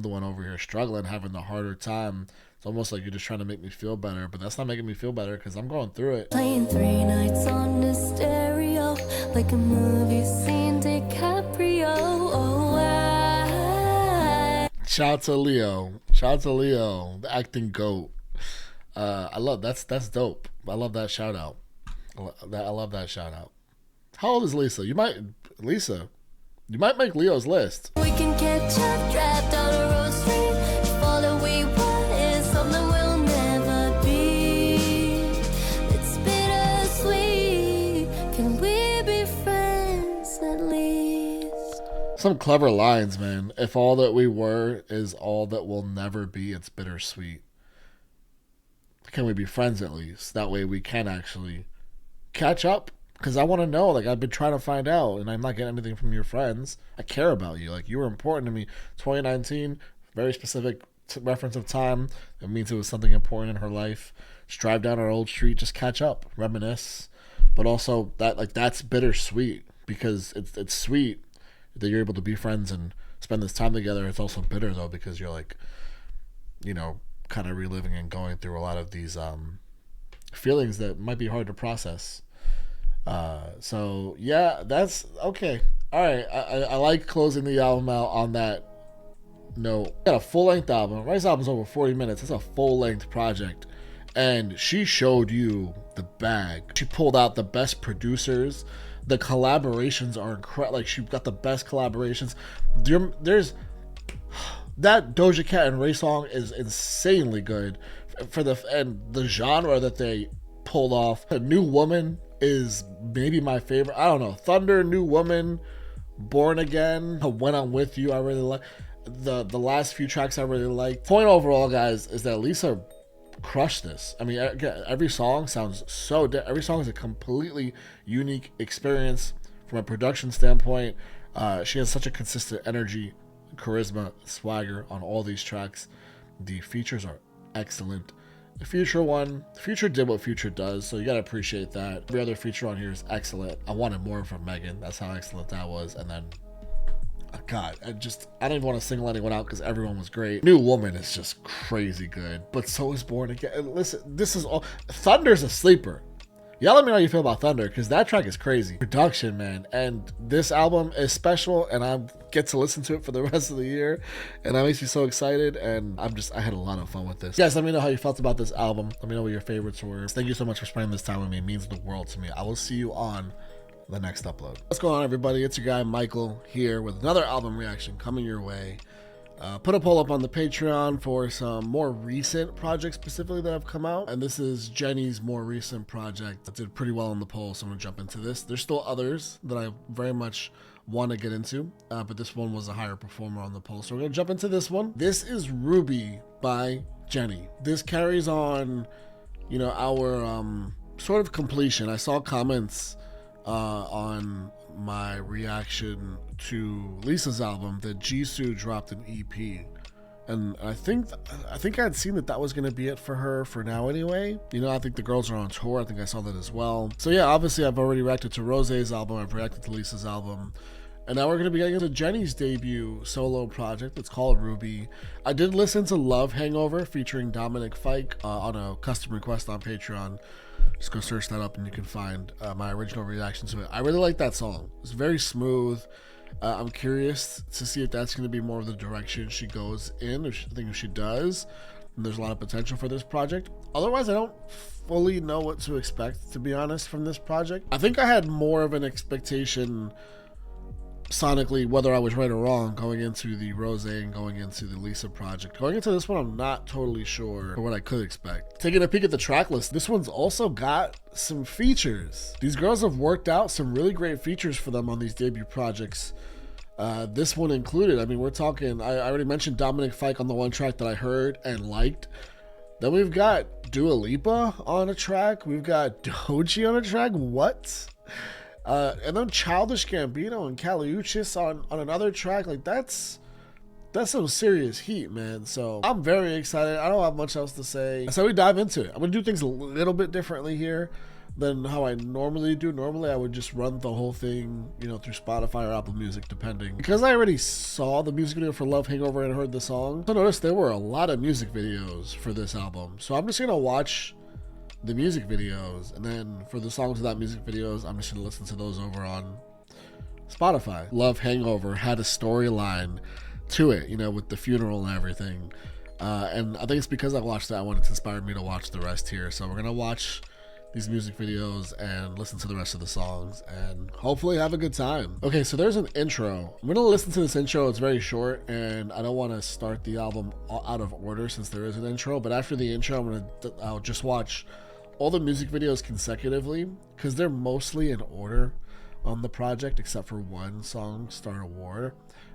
the one over here struggling, having the harder time. It's almost like you're just trying to make me feel better, but that's not making me feel better because I'm going through it. playing 3 nights on the stereo, like a movie scene, DiCaprio. Oh, Shout out to Leo, the acting goat. I love that's dope. I love that shout out. I love that shout out. How old is Lisa? You might make Leo's list. We can catch up, drive down a road street. If all that we want is something we'll never be, it's bittersweet. Can we be friends at least? Some clever lines, man. If all that we were is all that we'll never be, it's bittersweet. Can we be friends at least? That way we can actually catch up. Because I want to know, like, I've been trying to find out, and I'm not getting anything from your friends. I care about you. Like, you were important to me. 2019, very specific reference of time. It means it was something important in her life. Just drive down our old street, just catch up, reminisce. But also, that's bittersweet, because it's sweet that you're able to be friends and spend this time together. It's also bitter, though, because you're, like, kind of reliving and going through a lot of these feelings that might be hard to process. So yeah, that's okay. All right, I like closing the album out on that note. Got a full-length album. Rice album's over 40 minutes. It's a full-length project, and she showed you the bag. She pulled out the best producers. The collaborations are incredible. Like, she got the best collaborations. There's that Doja Cat and Ray song is insanely good and the genre that they pulled off. A New Woman is maybe my favorite. I don't know. Thunder, New Woman, Born Again, When I'm With You, I really like. The last few tracks I really like. Point overall, guys, is that Lisa crushed this. I mean, every song sounds so every song is a completely unique experience from a production standpoint. She has such a consistent energy, charisma, swagger on all these tracks. The features are excellent. The Future did what Future does, so you gotta appreciate that. Every other feature on here is excellent. I wanted more from Megan. That's how excellent that was. And then, God, I don't even want to single anyone out because everyone was great. New Woman is just crazy good, but so is Born Again. Listen, this is all. Thunder's a sleeper. Y'all let me know how you feel about Thunder, because that track is crazy. Production, man. And this album is special, and I get to listen to it for the rest of the year, and that makes me so excited, and I had a lot of fun with this. Guys, let me know how you felt about this album. Let me know what your favorites were. Thank you so much for spending this time with me. It means the world to me. I will see you on the next upload. What's going on, everybody? It's your guy Michael here with another album reaction coming your way. Put a poll up on the Patreon for some more recent projects specifically that have come out, and this is Jennie's more recent project that did pretty well on the poll, so I'm gonna jump into this. There's still others that I very much want to get into, but this one was a higher performer on the poll, so we're gonna jump into this one. This is Ruby by Jennie. This carries on, you know, our sort of completion. I saw comments on my reaction to Lisa's album that Jisoo dropped an EP, and I think I'd seen that was going to be it for her for now anyway. You know, I think the girls are on tour. I think I saw that as well. So yeah, obviously I've already reacted to Rosé's album, I've reacted to Lisa's album, and now we're going to be getting into Jennie's debut solo project. It's called Ruby. I did listen to Love Hangover featuring Dominic Fike on a custom request on Patreon. Just go search that up and you can find my original reaction to it. I really like that song. It's very smooth. I'm curious to see if that's going to be more of the direction she goes in. I think if she does, there's a lot of potential for this project. Otherwise, I don't fully know what to expect, to be honest, from this project. I think I had more of an expectation sonically, whether I was right or wrong, going into the Rosé and going into the Lisa project. Going into this one, I'm not totally sure what I could expect. Taking a peek at the track list, this one's also got some features. These girls have worked out some really great features for them on these debut projects. This one included. I mean, we're talking, I already mentioned Dominic Fike on the one track that I heard and liked. Then we've got Dua Lipa on a track. We've got Doechii on a track. What? And then Childish Gambino and Kali Uchis on another track. Like, that's some serious heat, man. So I'm very excited. I don't have much else to say. So we dive into it. I'm gonna do things a little bit differently here than how I normally do. Normally I would just run the whole thing, you know, through Spotify or Apple Music, depending. Because I already saw the music video for Love Hangover and heard the song, so notice there were a lot of music videos for this album. So I'm just gonna watch the music videos, and then for the songs without music videos, I'm just gonna listen to those over on Spotify. Love Hangover had a storyline to it, you know, with the funeral and everything, and I think it's because I watched that one, it's inspired me to watch the rest here. So we're gonna watch these music videos and listen to the rest of the songs and hopefully have a good time. Okay, so there's an intro. I'm gonna listen to this intro. It's very short and I don't want to start the album out of order since there is an intro, but after the intro I'll just watch all the music videos consecutively because they're mostly in order on the project except for one song, Star Award.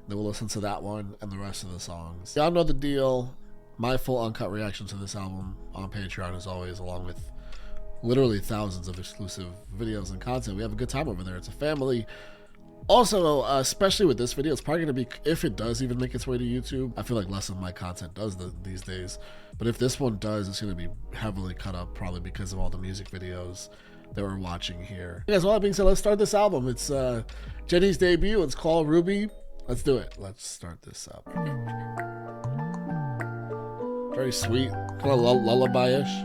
Then we'll listen to that one and the rest of the songs. Y'all know the deal. My full uncut reaction to this album on Patreon as always, along with literally thousands of exclusive videos and content. We have a good time over there. It's a family. Also, especially with this video, it's probably going to be, if it does even make its way to YouTube, I feel like less of my content does these days. But if this one does, it's going to be heavily cut up, probably because of all the music videos that we're watching here. Guys, all that being said, let's start this album. It's Jennie's debut. It's called Ruby. Let's do it. Let's start this up. Very sweet, kind of lullaby-ish.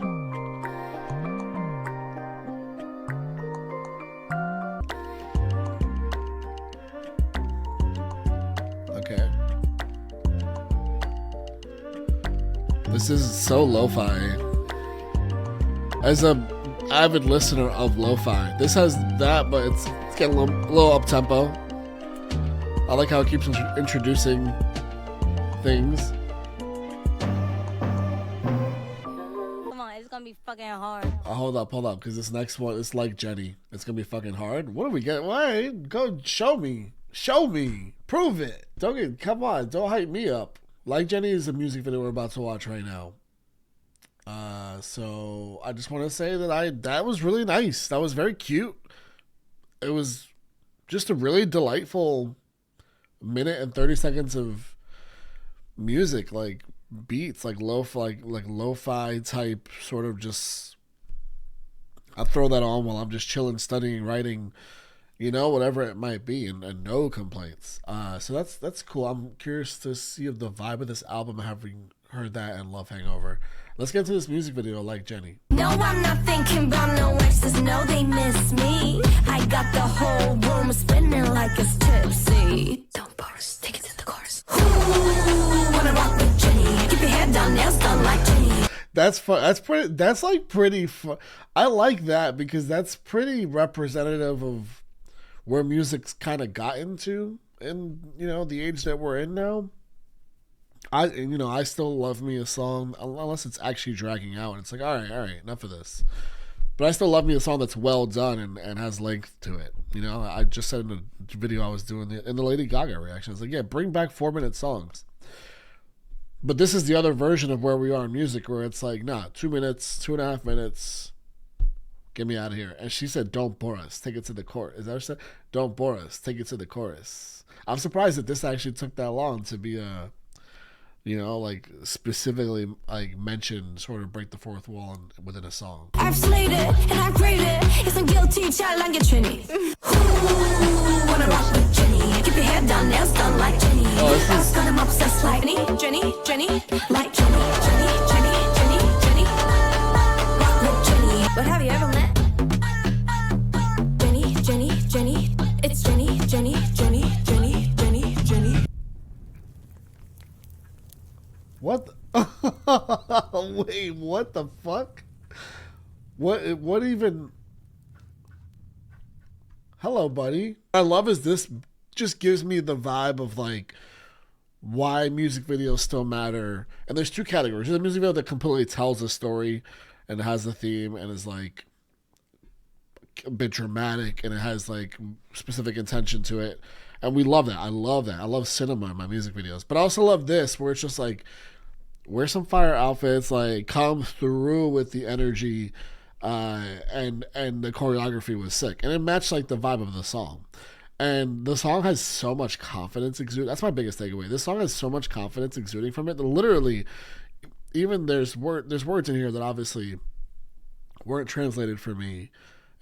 Okay. This is so lo-fi. As a avid listener of lo-fi, this has that, but it's getting a little up tempo. I like how it keeps introducing things. Come on, it's gonna be fucking hard. Hold up, because this next one is like Jenny. It's gonna be fucking hard. What do we get? Why? Go show me, prove it. Come on, don't hype me up. Like Jenny is a music video we're about to watch right now. So I just want to say that was really nice. That was very cute. It was just a really delightful minute and 30 seconds of music, like beats, like lo-fi type sort of just. I throw that on while I'm just chilling, studying, writing, whatever it might be, and no complaints. So that's cool. I'm curious to see if the vibe of this album, having heard that and Love Hangover. Let's get to this music video, Like Jenny. No, I'm not thinking about no exes, no, they miss me. I got the whole room spinning like it's tipsy. Don't burst, take it to the chorus. Ooh, wanna rock with Jenny. Keep your head down, nails done like Jenny. That's fun. That's like pretty fun. I like that because that's pretty representative of where music's kind of gotten to in, the age that we're in now. I still love me a song, unless it's actually dragging out. It's like, all right, enough of this. But I still love me a song that's well done and has length to it. I just said in the video I was doing in the Lady Gaga reaction, it's like, yeah, bring back 4-minute songs. But this is the other version of where we are in music, where it's like, nah, 2 minutes, 2.5 minutes, get me out of here. And she said, don't bore us, take it to the chorus. Is that what she said? Don't bore us, take it to the chorus. I'm surprised that this actually took that long to be a... specifically mentioned, sort of break the fourth wall within a song. I've slayed it and I prayed it. Yes, I'm guilty, child, like a Trini. Ooh, wanna rock with Jenny. Keep your head down, nails done like Jenny. I was got him obsessed like Jenny, like Jenny. Rock with Jenny. But have you ever met Jenny? It's Jenny. What? Wait, what the fuck? What even? Hello, buddy. I love is this just gives me the vibe of like why music videos still matter. And there's two categories. There's a music video that completely tells a story and has a theme and is like a bit dramatic and it has like specific intention to it. And we love that. I love that. I love cinema in my music videos. But I also love this where it's just like, wear some fire outfits, like come through with the energy, and the choreography was sick. And it matched like the vibe of the song. And the song has so much confidence exuding. That's my biggest takeaway. This song has so much confidence exuding from it that literally, even there's words in here that obviously weren't translated for me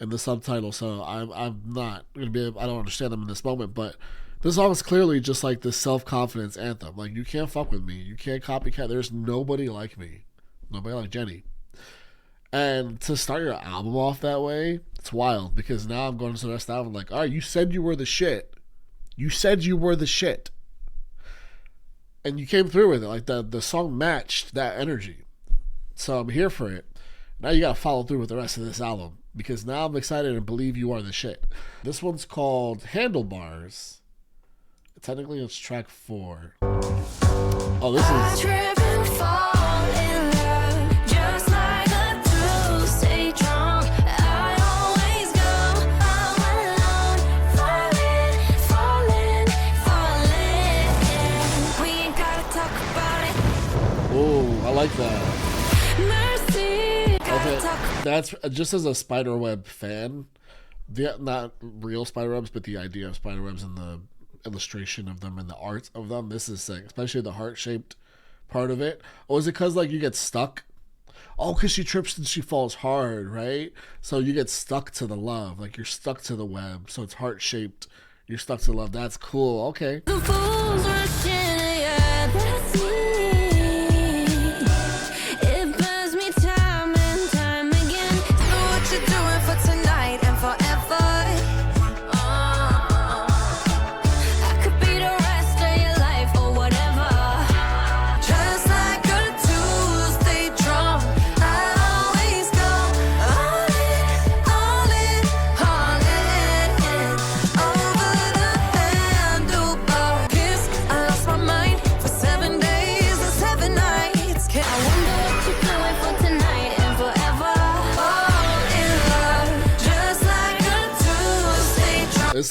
in the subtitle, so I'm not gonna be able, I don't understand them in this moment, but this song is clearly just like this self-confidence anthem. Like, you can't fuck with me, you can't copycat, there's nobody like me, nobody like Jenny. And to start your album off that way, it's wild, because now I'm going to the rest of the album like, all right, you said you were the shit, and you came through with it. Like the song matched that energy, so I'm here for it. Now you gotta follow through with the rest of this album, because now I'm excited and believe you are the shit. This one's called Handlebars. Technically it's track 4. Oh, this is... Trip and fall in love, just like a true stay drunk. I always go all alone, falling. We ain't gotta talk about it. Oh, I like that. Mercy. Okay, that's just as a spiderweb fan. Not real spiderwebs, but the idea of spiderwebs and the illustration of them and the art of them. This is sick, especially the heart-shaped part of it. Oh, is it because like you get stuck? Oh, because she trips and she falls hard, right? So you get stuck to the love, like you're stuck to the web. So it's heart-shaped. You're stuck to love. That's cool. Okay. The fools rushing, yeah, that's me. It burns me time and time again. So what you doing for tonight and forever? I could be the rest of your life or whatever. Just like a Tuesday drunk, I always go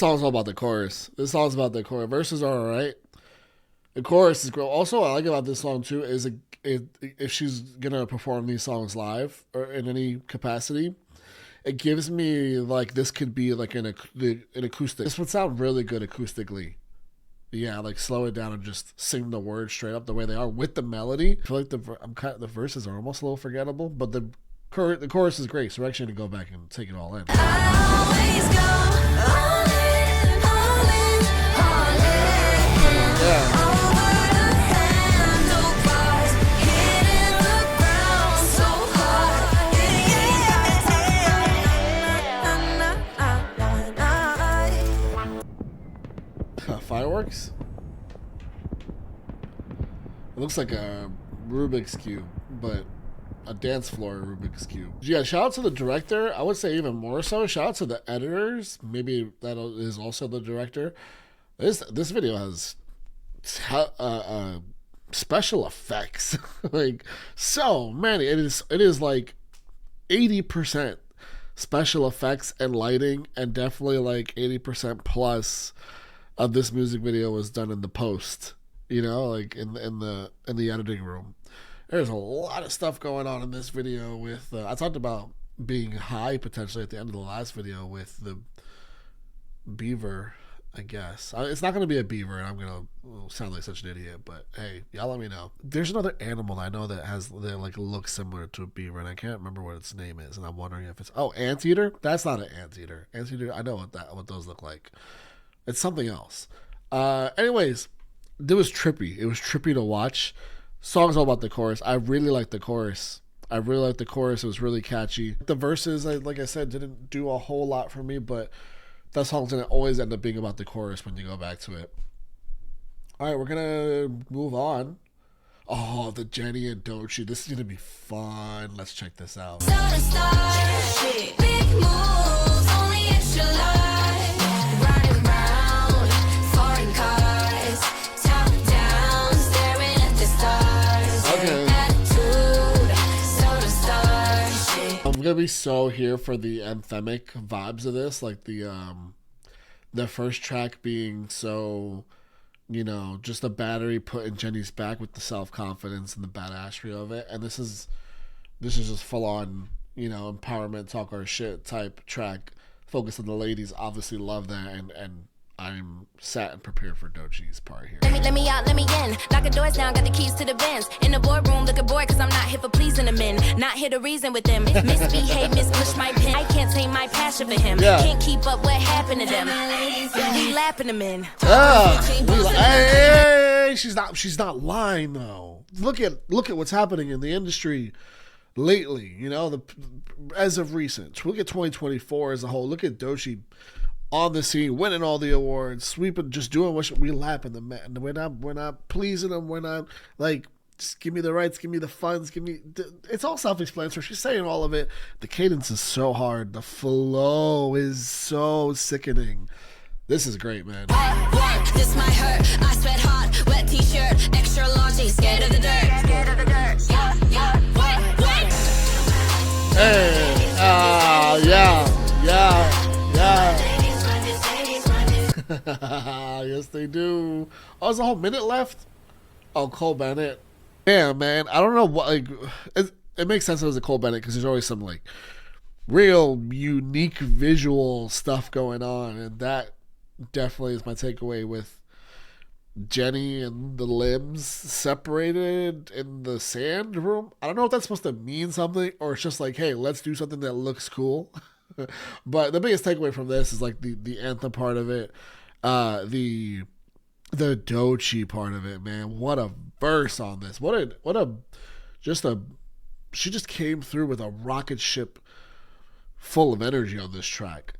song's all about the chorus. This song's about the chorus. Verses are alright. The chorus is great. Also, what I like about this song too is if she's gonna perform these songs live or in any capacity, it gives me like this could be like an acoustic. This would sound really good acoustically. Yeah, like slow it down and just sing the words straight up the way they are with the melody. I feel like the verses are almost a little forgettable, but the chorus is great. So we're actually gonna go back and take it all in. Yeah. Fireworks? It looks like a Rubik's Cube, but a dance floor Rubik's Cube. Yeah, shout out to the director. I would say even more so. Shout out to the editors. Maybe that is also the director. This video has special effects. Like so many. It is like 80% special effects and lighting, and definitely like 80% plus of this music video was done in the post, you know, like in the editing room. There's a lot of stuff going on in this video with I talked about being high potentially at the end of the last video with the beaver, I guess. It's not going to be a beaver, and I'm going to sound like such an idiot, but hey, y'all let me know. There's another animal that I know that like looks similar to a beaver, and I can't remember what its name is, and I'm wondering if it's anteater. That's not an anteater. Anteater, I know what those look like. It's something else. Anyways, it was trippy. It was trippy to watch. Song's all about the chorus. I really like the chorus. It was really catchy. The verses, like I said, didn't do a whole lot for me, but that song's gonna always end up being about the chorus when you go back to it. All right, we're gonna move on. Oh, the Jennie and Doechii. This is gonna be fun. Let's check this out. Big moves, only if you like. Riding round, foreign cars, top down, staring at the stars. Okay. Attitude, soda stars. I'm gonna be so here for the anthemic vibes of this, like the first track being so, you know, just a battery put in Jennie's back with the self-confidence and the badassery of it, and this is just full on, you know, empowerment, talk our shit type track, focus on the ladies. Obviously love that, and I'm sat and prepared for Doechii's part here. Let me out, let me in. Knock the doors down, got the keys to the Benz. In the boardroom, looking bored, cause I'm not here for pleasing the men. Not here to reason with them. Misbehave, mispush my pen. I can't tame my passion for him. Yeah. Can't keep up what happened to them. We lapping them in. Hey, she's not lying though. Look at what's happening in the industry lately, you know, as of recent. Look at 2024 as a whole. Look at Doechii on the scene, winning all the awards, sweeping, just doing what we lapping them, man. We're not pleasing them. We're not like, just give me the rights, give me the funds, it's all self-explanatory. She's saying all of it. The cadence is so hard. The flow is so sickening. This is great, man. This might hurt. I sweat hard. Wet t-shirt. Extra large. Ain't scared of the dirt. Scared of the dirt. Yeah. Hey, yeah. Yes, they do. Oh, there's a whole minute left? Oh, Cole Bennett. Yeah, man. I don't know what, like, it makes sense that it was a Cole Bennett because there's always some, like, real unique visual stuff going on, and that definitely is my takeaway with Jennie and the limbs separated in the sand room. I don't know if that's supposed to mean something or it's just like, hey, let's do something that looks cool. But the biggest takeaway from this is like the anthem part of it, the Doechii part of it, man. What a verse on this. She just came through with a rocket ship full of energy on this track.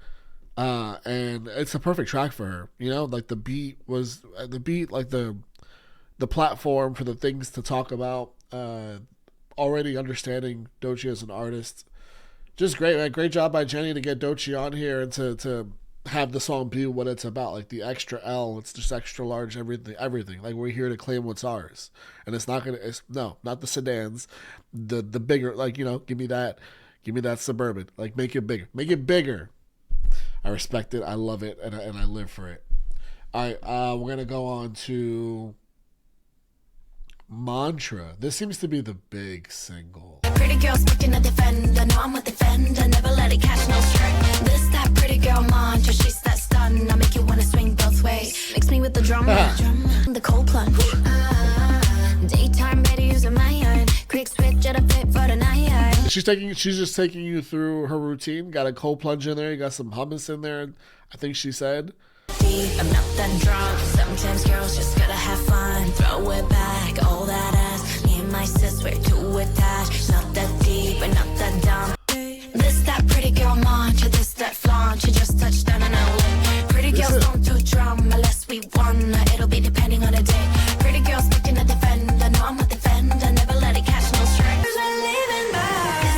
And it's a perfect track for her, you know, like the beat, like the platform for the things to talk about, already understanding Doechii as an artist. Just great, man. Great job by Jennie to get Doechii on here and to have the song be what it's about, like the extra L. It's just extra large, everything. Like, we're here to claim what's ours, and it's not the sedans, the bigger, like, you know, give me that Suburban, like, make it bigger. I respect it. I love it, and I live for it. All right, we're gonna go on to Mantra. This seems to be the big single. Pretty girl speaking a defender, no I'm a defender, never let it catch no string. This that pretty girl mantra, she's that stun, I make you wanna swing both ways. Mix me with the drama, the cold plunge. Daytime ready using my iron, quick switch at a fit for the night. She's just taking you through her routine. Got a cold plunge in there. You got some hummus in there. I think she said. I'm not that drunk. Sometimes girls just gotta have fun. Throw it back, all that ass. Me and my sis, we're too attached. Not that deep and not that dumb. This that pretty girl mantra, this that flaunt. She just touched down on LA. Pretty girls don't do drama unless we won. It'll be depending on the day. Pretty girls picking a defender, no I'm a defender. Never let it catch no strings. This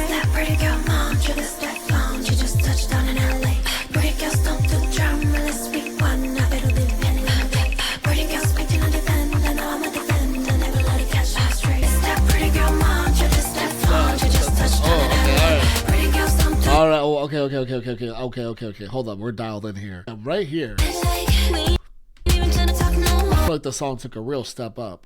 that pretty girl mantra, this that flaunt. She just touched down in LA. Pretty girls don't do drama unless we won. It'll be depending on the day. Pretty girls picking a defender, no I'm a defender. Never let it catch no strings. This that pretty girl mantra, this that flaunt. She just touched down in LA. Pretty girls don't do. All right. Oh, okay. Hold on. We're dialed in here. Right here. I feel like the song took a real step up.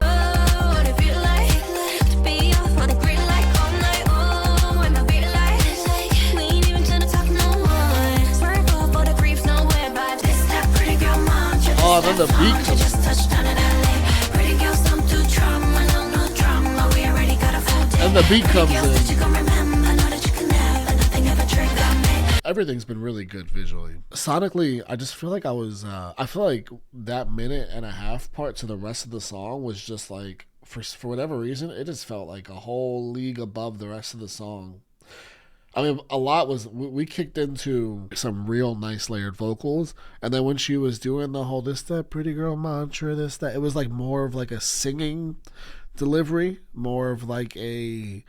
Oh, then the beat comes. And the beat comes in. Everything's been really good visually. Sonically, I just feel like I feel like that minute and a half part to the rest of the song was just like, for whatever reason, it just felt like a whole league above the rest of the song. I mean, a lot was, we kicked into some real nice layered vocals, and then when she was doing the whole, this, that, pretty girl mantra, this, that, it was like more of like a singing delivery, more of like a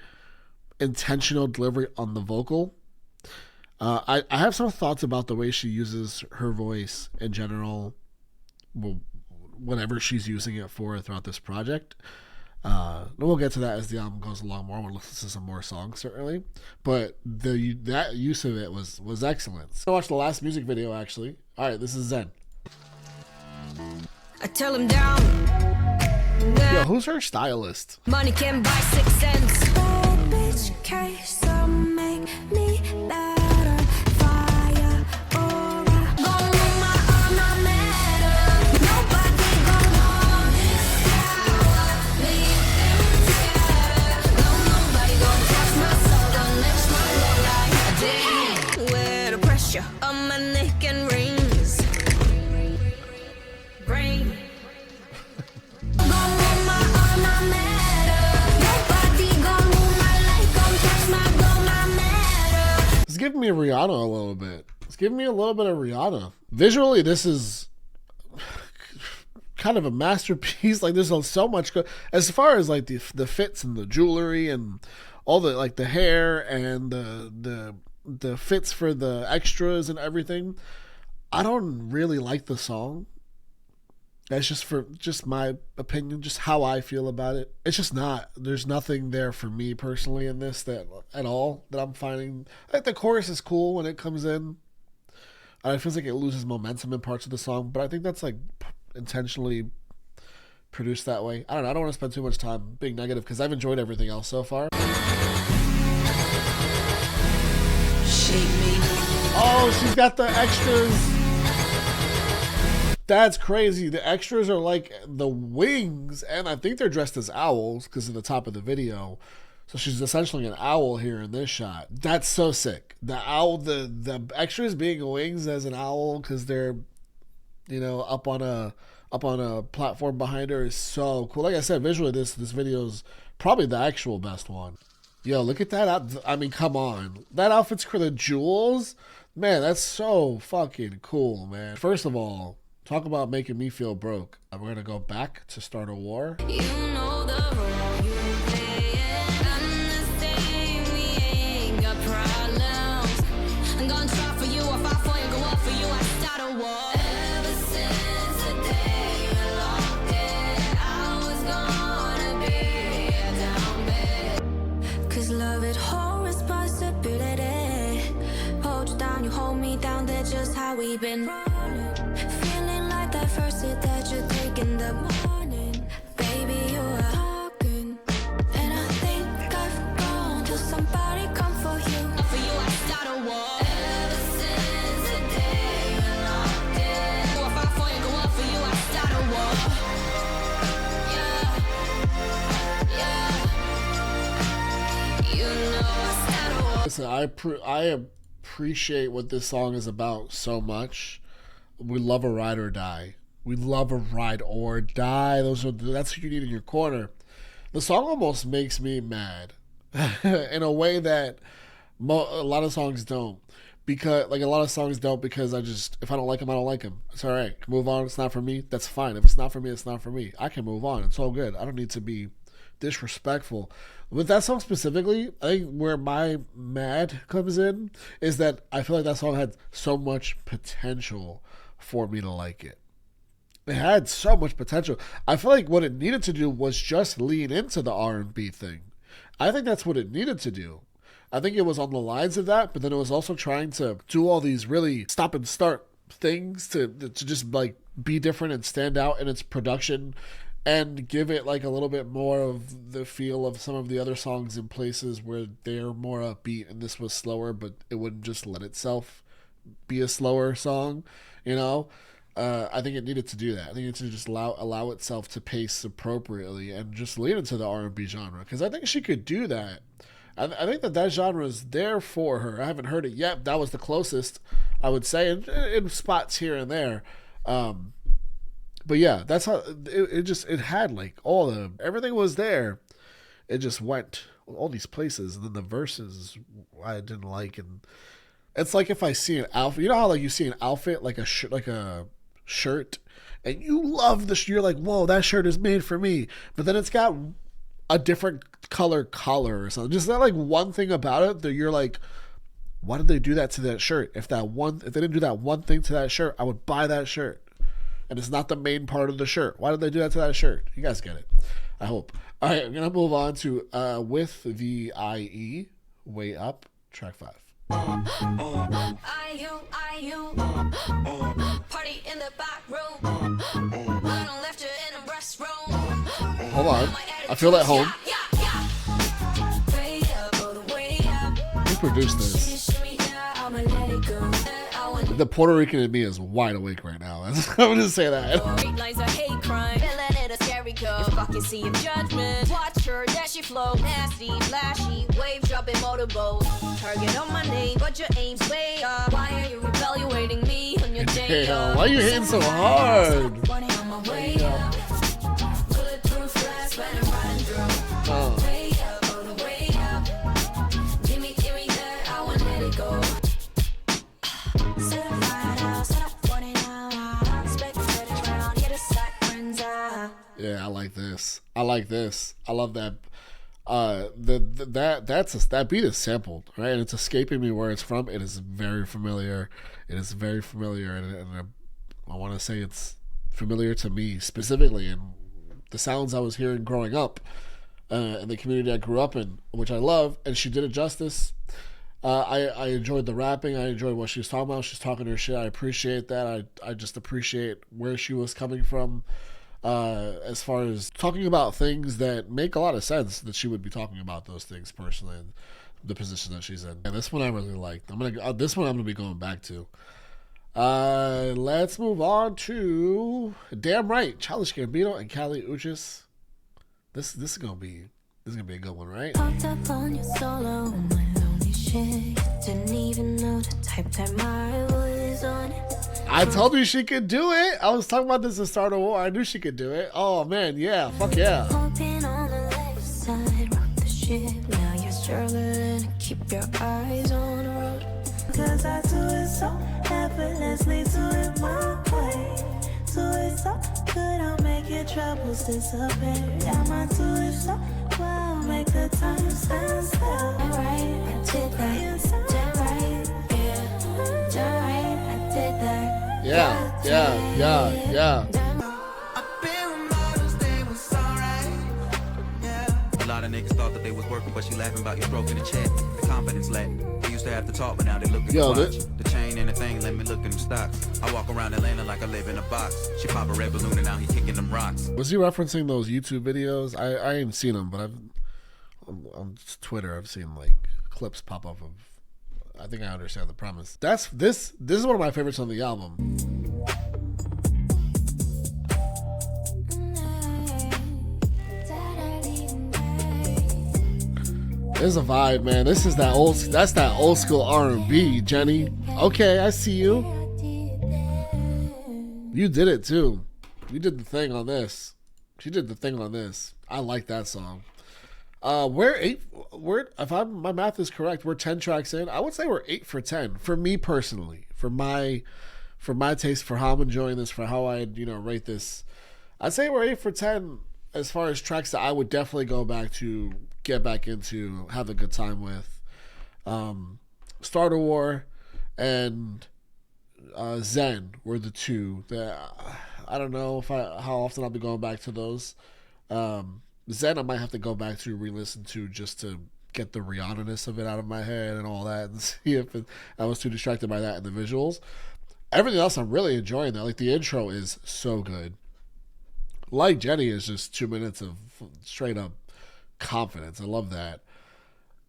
intentional delivery on the vocal. I have some thoughts about the way she uses her voice in general, whatever she's using it for throughout this project. We'll get to that as the album goes along more. We'll listen to some more songs, certainly. But that use of it was excellent. So I watched the last music video, actually. All right, this is Zen. I tell him down. Yo, who's her stylist? Money can buy 6 cents. Bitch, case make me better. Fire, aura. Gon' make my armor matter. Nobody gon' want this power. Leave them scared. No, nobody gon' touch my soul. Gon' lift my low like a day. Where the pressure on my neck and rings. Brain. It's giving me a Rihanna a little bit. It's giving me a little bit of Rihanna. Visually, this is kind of a masterpiece. Like, there's so much good. As far as like the fits and the jewelry and all the like the hair and the fits for the extras and everything, I don't really like the song. That's just my opinion, just how I feel about it. It's just not. There's nothing there for me personally in this that at all that I'm finding. Like, the chorus is cool when it comes in. It feels like it loses momentum in parts of the song, but I think that's like intentionally produced that way. I don't know. I don't want to spend too much time being negative because I've enjoyed everything else so far. Oh, she's got the extras. That's crazy. The extras are like the wings, and I think they're dressed as owls because of the top of the video. So she's essentially an owl here in this shot. That's so sick. The owl, the extras being wings as an owl because they're, up on a platform behind her is so cool. Like I said, visually this video's probably the actual best one. Yo, look at that. I mean, come on. That outfit's for the jewels. Man, that's so fucking cool, man. First of all, talk about making me feel broke. We're going to go back to start a war. You know the role you play. Understand we ain't got problems. I'm gonna try for you, I'll fight for you, go up for you, I start a war. Ever since the day you locked it, I was gonna be a down bed. Cause love it, whole responsibility. Hold you down, you hold me down, that's just how we we've been rolling. Feeling like that first hit that you take in the morning. Baby, you are talking, and I think I've gone to somebody come for you. For you, I start a war. Ever since the day you locked in. Go if I for you, go up for you, I start a war. Yeah, you know I start a war. Listen, I appreciate what this song is about so much. We love a ride or die. We love a ride or die. That's what you need in your corner. The song almost makes me mad in a way that a lot of songs don't. Because a lot of songs don't, because if I don't like them, I don't like them. It's all right. Move on. It's not for me. That's fine. If it's not for me, it's not for me. I can move on. It's all good. I don't need to be disrespectful. With that song specifically, I think where my mad comes in is that I feel like that song had so much potential for me to like it. It had so much potential. I feel like what it needed to do was just lean into the R&B thing. I think that's what it needed to do. I think it was on the lines of that, but then it was also trying to do all these really stop and start things to just like be different and stand out in its production and give it like a little bit more of the feel of some of the other songs in places where they're more upbeat and this was slower, but it wouldn't just let itself be a slower song, you know? I think it needed to do that. I think it needed to just allow itself to pace appropriately and just lean into the R&B genre, because I think she could do that. I think that genre is there for her. I haven't heard it yet. That was the closest, I would say, in spots here and there. But yeah, that's how it had like everything was there. It just went all these places, and then the verses I didn't like, and it's like if I see an outfit, you know how like you see an outfit like a shirt, and you love the you're like, whoa, that shirt is made for me, but then it's got a different color or something. Just that like one thing about it that you're like, why did they do that to that shirt? If they didn't do that one thing to that shirt, I would buy that shirt. And it's not the main part of the shirt. Why did they do that to that shirt? You guys get it, I hope. All right, I'm gonna move on to With the IE, Way Up, track 5. Party in the back room. I don't left you in a restroom. Hold on, I feel at home. Who produced this? The Puerto Rican in me is wide awake right now. I'm gonna say that. If fucking see your judgment, watch her, that she flow, nasty, flashy, wave dropping motorboat. Target on my name, but your aim's way up. Why are you evaluating me on your day? Why are you hitting so hard? Yeah, I like this. I love that. That beat is sampled, right? And it's escaping me where it's from. It is very familiar. And I want to say it's familiar to me specifically, and the sounds I was hearing growing up, in the community I grew up in, which I love. And she did it justice. I enjoyed the rapping. I enjoyed what she was talking about. She's talking her shit. I appreciate that. I just appreciate where she was coming from. As far as talking about things that make a lot of sense, that she would be talking about those things personally and the position that she's in. And this one I really liked. This one I'm gonna be going back to. Let's move on to Damn Right, Childish Gambino and Kali Uchis. This is gonna be a good one, right? Popped up on your solo, my lonely shit. Didn't even know the type that my was on it. I told you she could do it. I was talking about this at the start of war. I knew she could do it. Oh man, yeah, fuck yeah. Hoping on the left side, rock the ship. Now you're struggling to keep your eyes on the road. Cause I do it so effortlessly, do it my way. Do it so good, I'll make your troubles disappear. Yeah, I do it so well, make the time stand still. Alright, I did that. Damn right, yeah. Damn right, I did that. Yeah. A lot of niggas thought that they was working, but she laughing about you broke in the chat. The confidence lack. They used to have to talk, but now they look at the watch. The chain and a thing, let me look at them stocks. I walk around Atlanta like I live in a box. She pop a red balloon and now he kicking them rocks. Was he referencing those YouTube videos? I ain't seen them, but on Twitter I've seen like clips pop up of. I think I understand the premise. This is one of my favorites on the album. There's a vibe, man. That's that old school R&B, Jenny. Okay, I see you. You did it too. You did the thing on this. She did the thing on this. I like that song. If my math is correct, we're 10 tracks in. I would say we're 8 for 10 for me personally, for my taste, for how I'm enjoying this, for how I rate this. I'd say we're 8 for 10 as far as tracks that I would definitely go back to, get back into, have a good time with. Starter War and Zen were the two that I don't know how often I'll be going back to those. Zen I might have to go back to re-listen to just to get the Rihanna-ness of it out of my head and all that, and see if I was too distracted by that and the visuals. Everything else I'm really enjoying though. Like the intro is so good. Like Jenny is just 2 minutes of straight up confidence. I love that.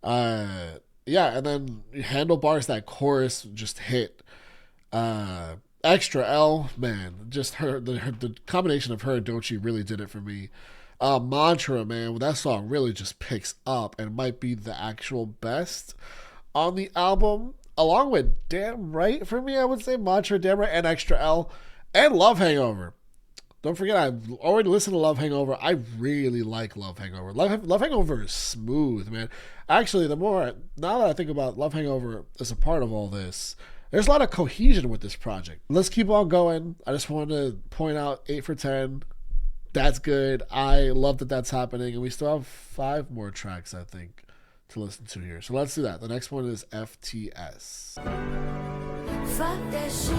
Yeah, and then Handlebars, that chorus just hit. Extra L, man, just the combination of her and Doechii really did it for me. Mantra, man, that song really just picks up and might be the actual best on the album, along with Damn Right for me. I would say Mantra, Damn Right, and Extra L, and Love Hangover. Don't forget, I've already listened to Love Hangover. I really like Love Hangover. Love Hangover is smooth, man. Actually, now that I think about Love Hangover as a part of all this, there's a lot of cohesion with this project. Let's keep on going. I just wanted to point out 8 for 10. That's good. I love that that's happening. And we still have 5 more tracks, I think, to listen to here. So let's do that. The next one is FTS. Fuck that shit.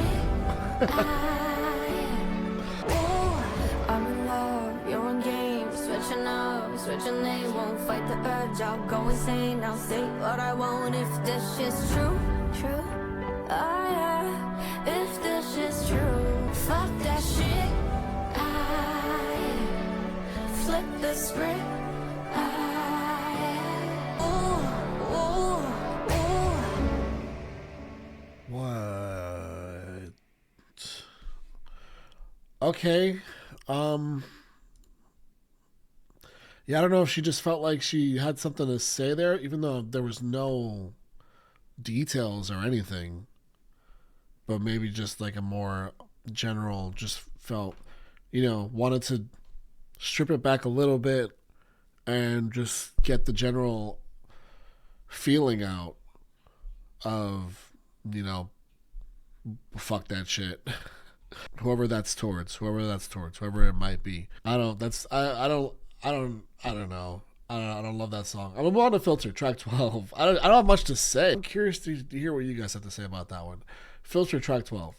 I'm in love, you're in game. Switching up, switching names. Won't fight the urge, I'll go insane. I'll say what I want if this shit's true. True. Oh yeah, if this shit's true. Fuck that shit. Flip the script. What? Okay. Yeah, I don't know if she just felt like she had something to say there, even though there was no details or anything. But maybe just like a more general, just felt, wanted to strip it back a little bit and just get the general feeling out of, fuck that shit. whoever it might be. I don't know. I don't love that song. I'm on to Filter, track 12. I don't have much to say. I'm curious to hear what you guys have to say about that one. Filter, track 12.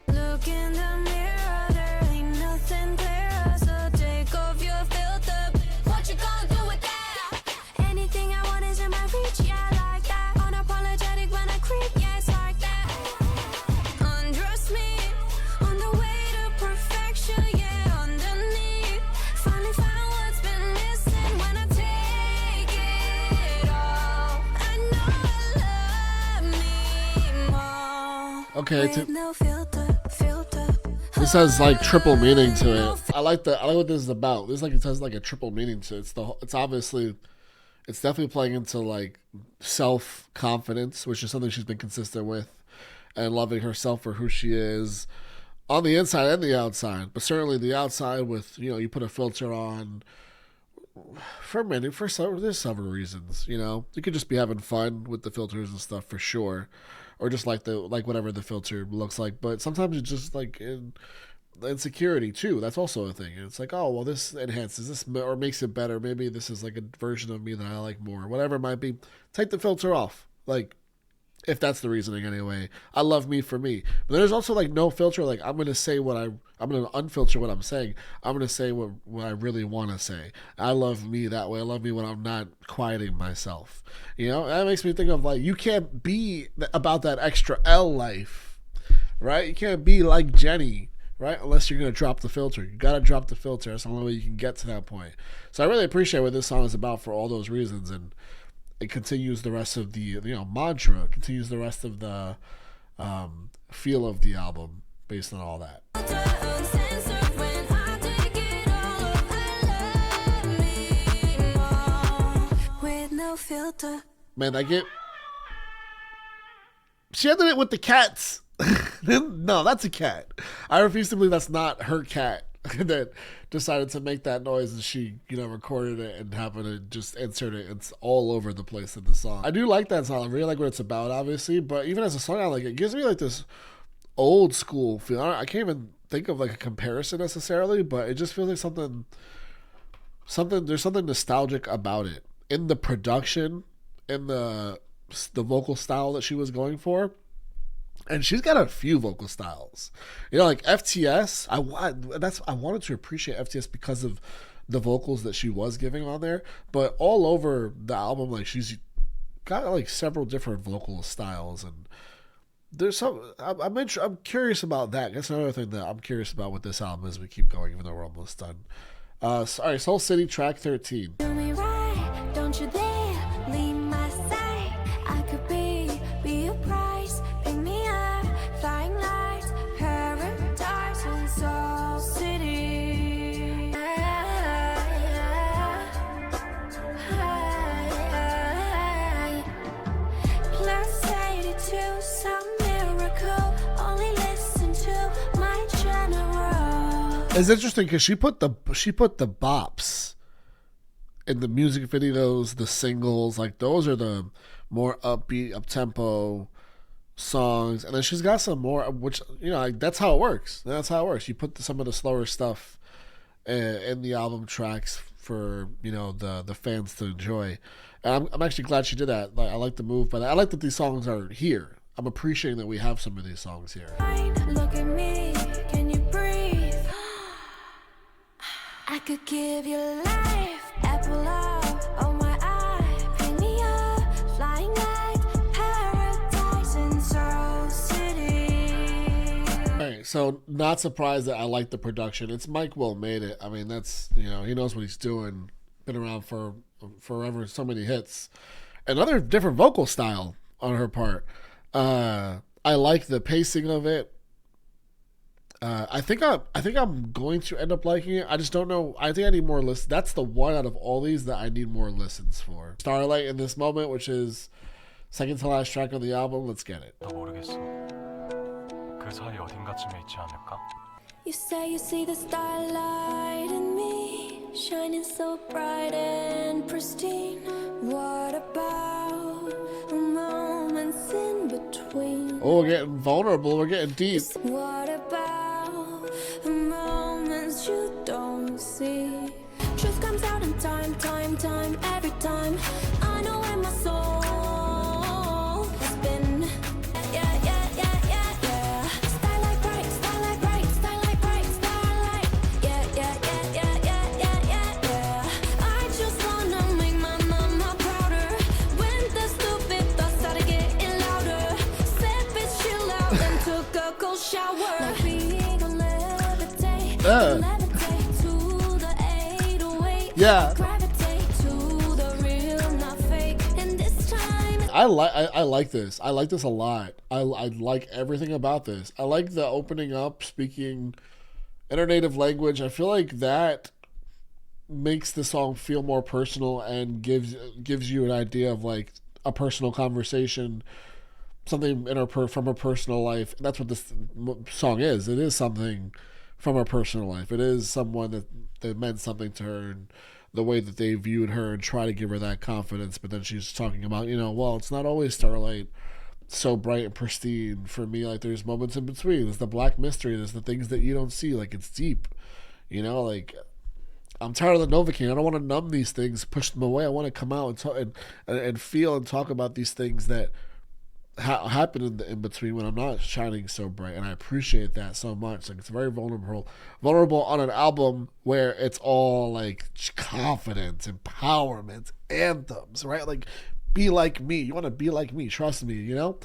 Look in the mirror, there ain't nothing clear. So take off your filter. What you gonna do with that? Anything I want is in my reach, yeah, I like that. Unapologetic when I creep, yeah, it's like that. Undress me on the way to perfection, yeah, underneath. Finally found what's been missing when I take it all. I know I love me more. Okay, No filter. this has like triple meaning to it. I like what this is about. This it has like a triple meaning to it. It's definitely playing into like self-confidence, which is something she's been consistent with, and loving herself for who she is on the inside and the outside. But certainly the outside with, you put a filter on there's several reasons, You could just be having fun with the filters and stuff for sure. Or just like whatever the filter looks like. But sometimes it's just like insecurity too. That's also a thing. It's like, oh, well, this enhances this or makes it better. Maybe this is like a version of me that I like more. Whatever it might be. Take the filter off. Like, If that's the reasoning anyway. I love me for me. But there's also like no filter. Like I'm gonna say I'm gonna unfilter what I'm saying. I'm gonna say what I really wanna say. I love me that way. I love me when I'm not quieting myself. You know, that makes me think of like you can't be about that extra L life. Right? You can't be like Jennie, right? Unless you're gonna drop the filter. You gotta drop the filter. That's the only way you can get to that point. So I really appreciate what this song is about for all those reasons, and it continues the rest of the mantra, continues the rest of the feel of the album based on all that. Man, she ended it with the cats. No, that's a cat. I refuse to believe that's not her cat that decided to make that noise, and she, recorded it and happened to just insert it. It's all over the place in the song. I do like that song. I really like what it's about, obviously, but even as a song, I like it. It gives me like this old school feel. I can't even think of like a comparison necessarily, but it just feels like something. There's something nostalgic about it in the production, in the vocal style that she was going for. And she's got a few vocal styles, like FTS. I wanted to appreciate FTS because of the vocals that she was giving on there. But all over the album, like she's got like several different vocal styles, and there's some. I'm curious about that. That's another thing that I'm curious about with this album as we keep going, even though we're almost done. All right, Soul City, track 13. Do me right, don't you dare leave my side. I could be a price. Pick me up, flying lights, paradise in Soul City. Plus 82, some miracle. Only listen to my general. It's interesting because she put the bops in the music videos, the singles, like those are the more upbeat, up-tempo songs, and then she's got some more, which like, that's how it works. You put some of the slower stuff in the album tracks for the fans to enjoy, and I'm actually glad she did that. Like, I like the move, but I like that these songs are here. I'm appreciating that we have some of these songs here. Look at me, can you breathe? I could give you life, apple out on my eye, pick me up, flying lights, paradise in Soul City. Alright, so not surprised that I like the production. It's Mike Will made it. I mean, that's, he knows what he's doing. Been around for forever, so many hits. Another different vocal style on her part. I like the pacing of it. I think I'm going to end up liking it. I just don't know. I think I need more listens. That's the one out of all these that I need more listens for. Starlight in this moment, which is second to last track on the album. Let's get it. You say you see the starlight in me, shining so bright and pristine. What about the moments in between? Oh, we're getting vulnerable. We're getting deep. What about the moments you don't see? Truth comes out in time, every time. I know where my soul has been. Yeah. Starlight bright, starlight bright, starlight bright, starlight. Yeah. I just wanna make my mama prouder. When the stupid thoughts started getting louder, said bitch chill out and took a cold shower. Like we gon' levitate to the 808. Yeah. Gravitate to the real, not fake. And this time I like this. I like this a lot. I like everything about this. I like the opening up, speaking in her native language. I feel like that makes the song feel more personal and gives you an idea of like a personal conversation, something in from her personal life. That's what this song is. It is something from her personal life. It is someone that meant something to her, and the way that they viewed her and try to give her that confidence. But then she's talking about, well, it's not always starlight so bright and pristine for me. Like there's moments in between. There's the black mystery. There's the things that you don't see. Like it's deep, like I'm tired of the Novocaine. I don't want to numb these things, push them away. I want to come out and talk and feel and talk about these things that happened in between when I'm not shining so bright, and I appreciate that so much. Like, it's very vulnerable on an album where it's all like confidence, empowerment, anthems, right? Like, be like me. You want to be like me? Trust me, you know.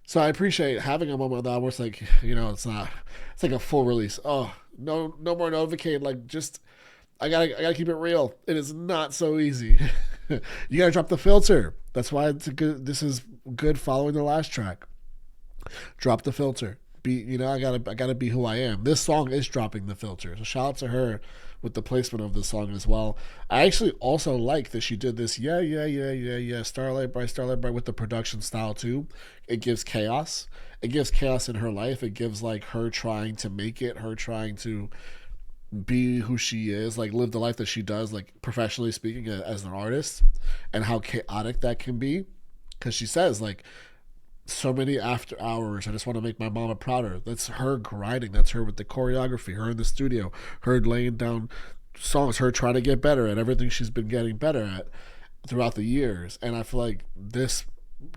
So I appreciate having a moment that where it's like, you know, it's like a full release. Oh, no more Novocaine. Like, just I gotta keep it real. It is not so easy. You gotta drop the filter. That's why it's this is good following the last track. Drop the filter. I gotta be who I am. This song is dropping the filter. So shout out to her with the placement of the song as well. I actually also like that she did this Starlight Bright with the production style too. It gives chaos. It gives chaos in her life. It gives like her trying to make it, her trying to be who she is, like live the life that she does, like professionally speaking as an artist, and how chaotic that can be. Because she says like, so many after hours, I just want to make my mama prouder. That's her grinding. That's her with the choreography, her in the studio, her laying down songs, her trying to get better at everything she's been getting better at throughout the years. And I feel like this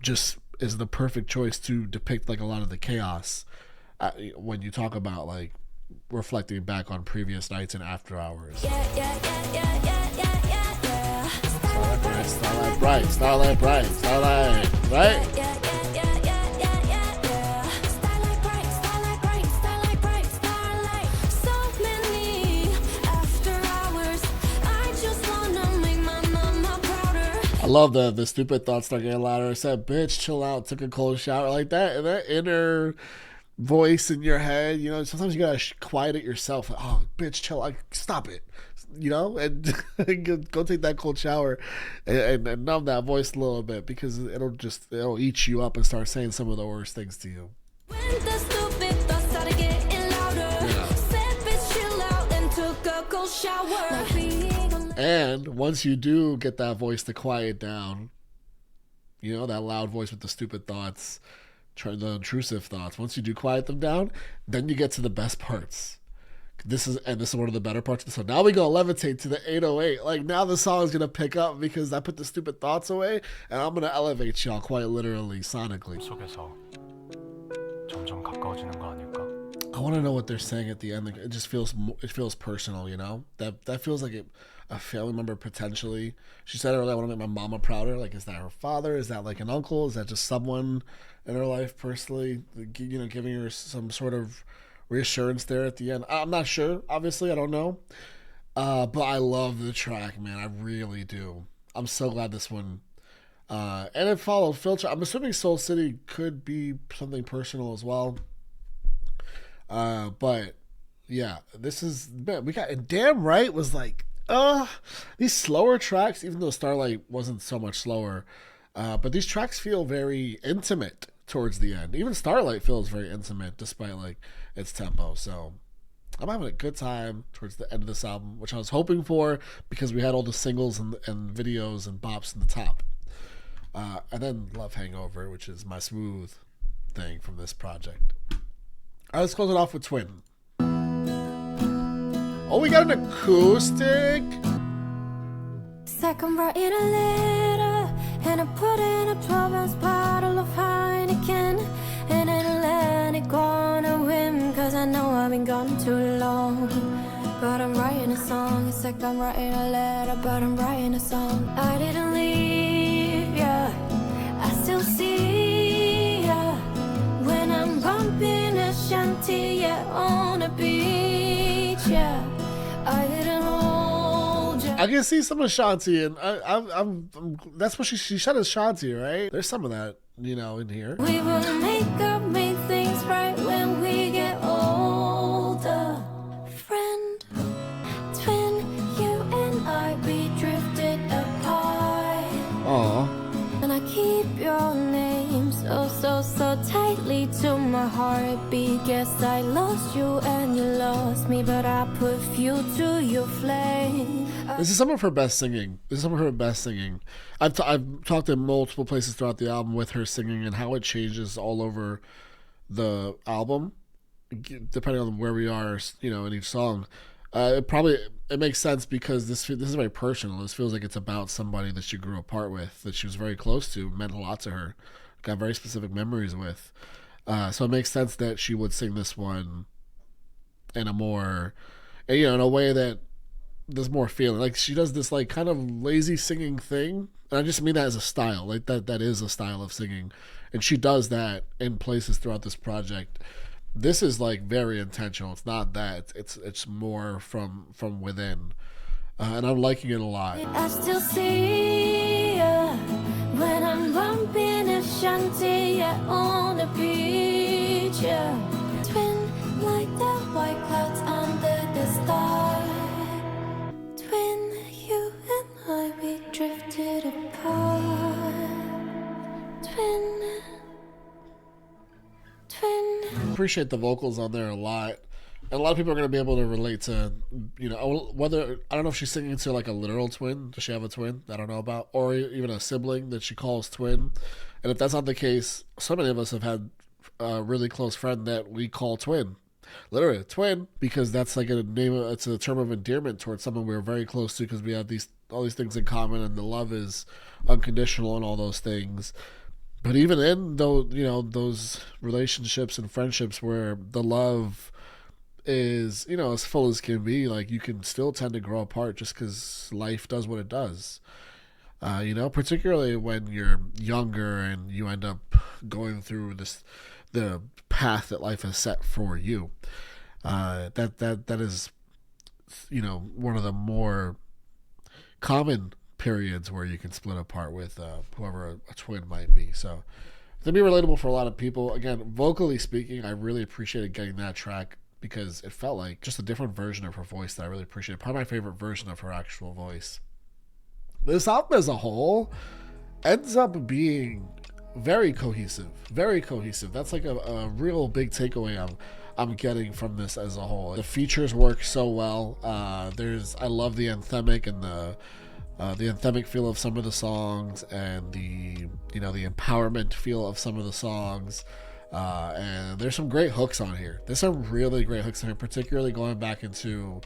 just is the perfect choice to depict like a lot of the chaos when you talk about like reflecting back on previous nights and after hours. Starlight bright, right? I love the stupid thoughts start getting louder. I said, bitch, chill out, took a cold shower, like that, and that inner voice in your head, you know, sometimes you gotta quiet it yourself. Like, oh, bitch, chill, like, stop it, you know, and go take that cold shower and numb that voice a little bit, because it'll eat you up and start saying some of the worst things to you. When the stupid thoughts started getting louder, said, bitch, chill out, and took a cold shower. And once you do get that voice to quiet down, you know, that loud voice with the stupid thoughts, the intrusive thoughts, once you do quiet them down, then you get to the best parts. This is one of the better parts of the song. Now we go levitate to the 808. Like, now the song is going to pick up because I put the stupid thoughts away, and I'm going to elevate y'all quite literally, sonically. I want to know what they're saying at the end. Like, it just feels personal, you know? That feels like a family member potentially. She said earlier, I want to make my mama prouder. Like, is that her father? Is that like an uncle? Is that just someone in her life personally, you know, giving her some sort of reassurance there at the end? I'm not sure. Obviously, I don't know. But I love the track, man. I really do. I'm so glad this one. And it followed Filter. I'm assuming Soul City could be something personal as well. But yeah, this is, man, we got, and Damn Right was like, these slower tracks, even though Starlight wasn't so much slower, but these tracks feel very intimate towards the end. Even Starlight feels very intimate despite like its tempo. So I'm having a good time towards the end of this album, which I was hoping for because we had all the singles and videos and bops in the top. And then Love Hangover, which is my smooth thing from this project. All right, let's close it off with Twin. Oh, we got an acoustic. Second writing a letter, and I put in a 12-ounce bottle of Heineken, and then let it go on a whim, cause I know I've been gone too long. But I'm writing a song. It's like I'm writing a letter, but I'm writing a song. I didn't leave ya, I still see ya when I'm bumping a shanty, yeah, on a beach, yeah. I didn't hold you. I can see some Ashanti, and I'm that's what she shot Ashanti, right? There's some of that, you know, in here. We will make things right when we get older. Friend, twin, you and I, we drifted apart. Aww. And I keep your name so tightly to my heartbeat. Guess I lost you and you lost me, but I put fuel to your flame. This is some of her best singing. I've talked in multiple places throughout the album with her singing and how it changes all over the album, depending on where we are, you know, in each song. It makes sense because this is very personal. This feels like it's about somebody that she grew apart with, that she was very close to, meant a lot to her, got very specific memories with. So it makes sense that she would sing this one in a more, you know, in a way that there's more feeling. Like she does this like kind of lazy singing thing, and I just mean that as a style. Like that is a style of singing, and she does that in places throughout this project. This is like very intentional. It's not that. It's more from within, and I'm liking it a lot. I still see ya when I'm bumping a shanty on the beach. Yeah. Twin like the white clouds under the star. Twin, you and I, we drifted apart. Twin. Appreciate the vocals on there a lot, and a lot of people are going to be able to relate to, you know, whether, I don't know if she's singing to like a literal twin. Does she have a twin? I don't know about, or even a sibling that she calls twin. And if that's not the case, so many of us have had a really close friend that we call twin, literally twin, because that's like a name. It's a term of endearment towards someone we're very close to, because we have all these things in common, and the love is unconditional and all those things. But even in those relationships and friendships where the love is, you know, as full as can be, like you can still tend to grow apart just because life does what it does. You know, particularly when you're younger and you end up going through the path that life has set for you. That is, you know, one of the more common periods where you can split apart with whoever a twin might be. So to be relatable for a lot of people. Again, vocally speaking, I really appreciated getting that track because it felt like just a different version of her voice that I really appreciated. Probably my favorite version of her actual voice. This album as a whole ends up being very cohesive. Very cohesive. That's like a real big takeaway I'm getting from this as a whole. The features work so well. I love the anthemic and the anthemic feel of some of the songs, and the empowerment feel of some of the songs, and there's some great hooks on here. There's some really great hooks on here, particularly going back into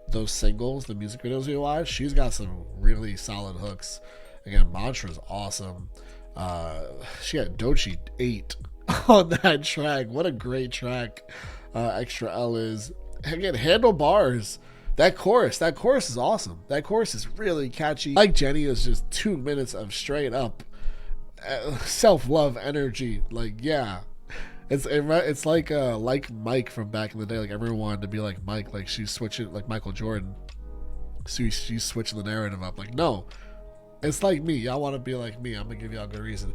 those singles, the music videos we watched. She's got some really solid hooks. Again, Mantra's awesome. She had Dochi 8 on that track. What a great track Extra L is. Again, Handlebars. That chorus is awesome. That chorus is really catchy. Like Jennie is just 2 minutes of straight up self-love energy. Like, yeah, it's like Mike from back in the day. Like everyone wanted to be like Mike. Like she's switching, like Michael Jordan. So she's switching the narrative up. Like, no, it's like me. Y'all want to be like me. I'm gonna give y'all a good reason.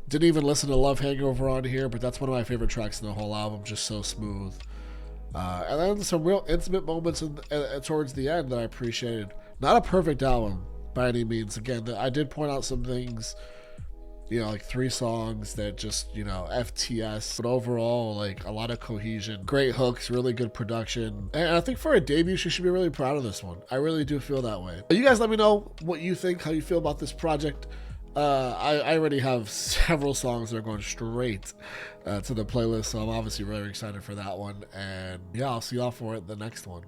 Didn't even listen to Love Hangover on here, but that's one of my favorite tracks in the whole album. Just so smooth. And then some real intimate moments towards the end that I appreciated. Not a perfect album by any means. Again, I did point out some things, you know, like 3 songs that just, you know, FTS. But overall, like a lot of cohesion, great hooks, really good production. And I think for a debut, she should be really proud of this one. I really do feel that way. You guys let me know what you think, how you feel about this project. I already have several songs that are going straight to the playlist, so I'm obviously very excited for that one. And yeah, I'll see y'all for the next one.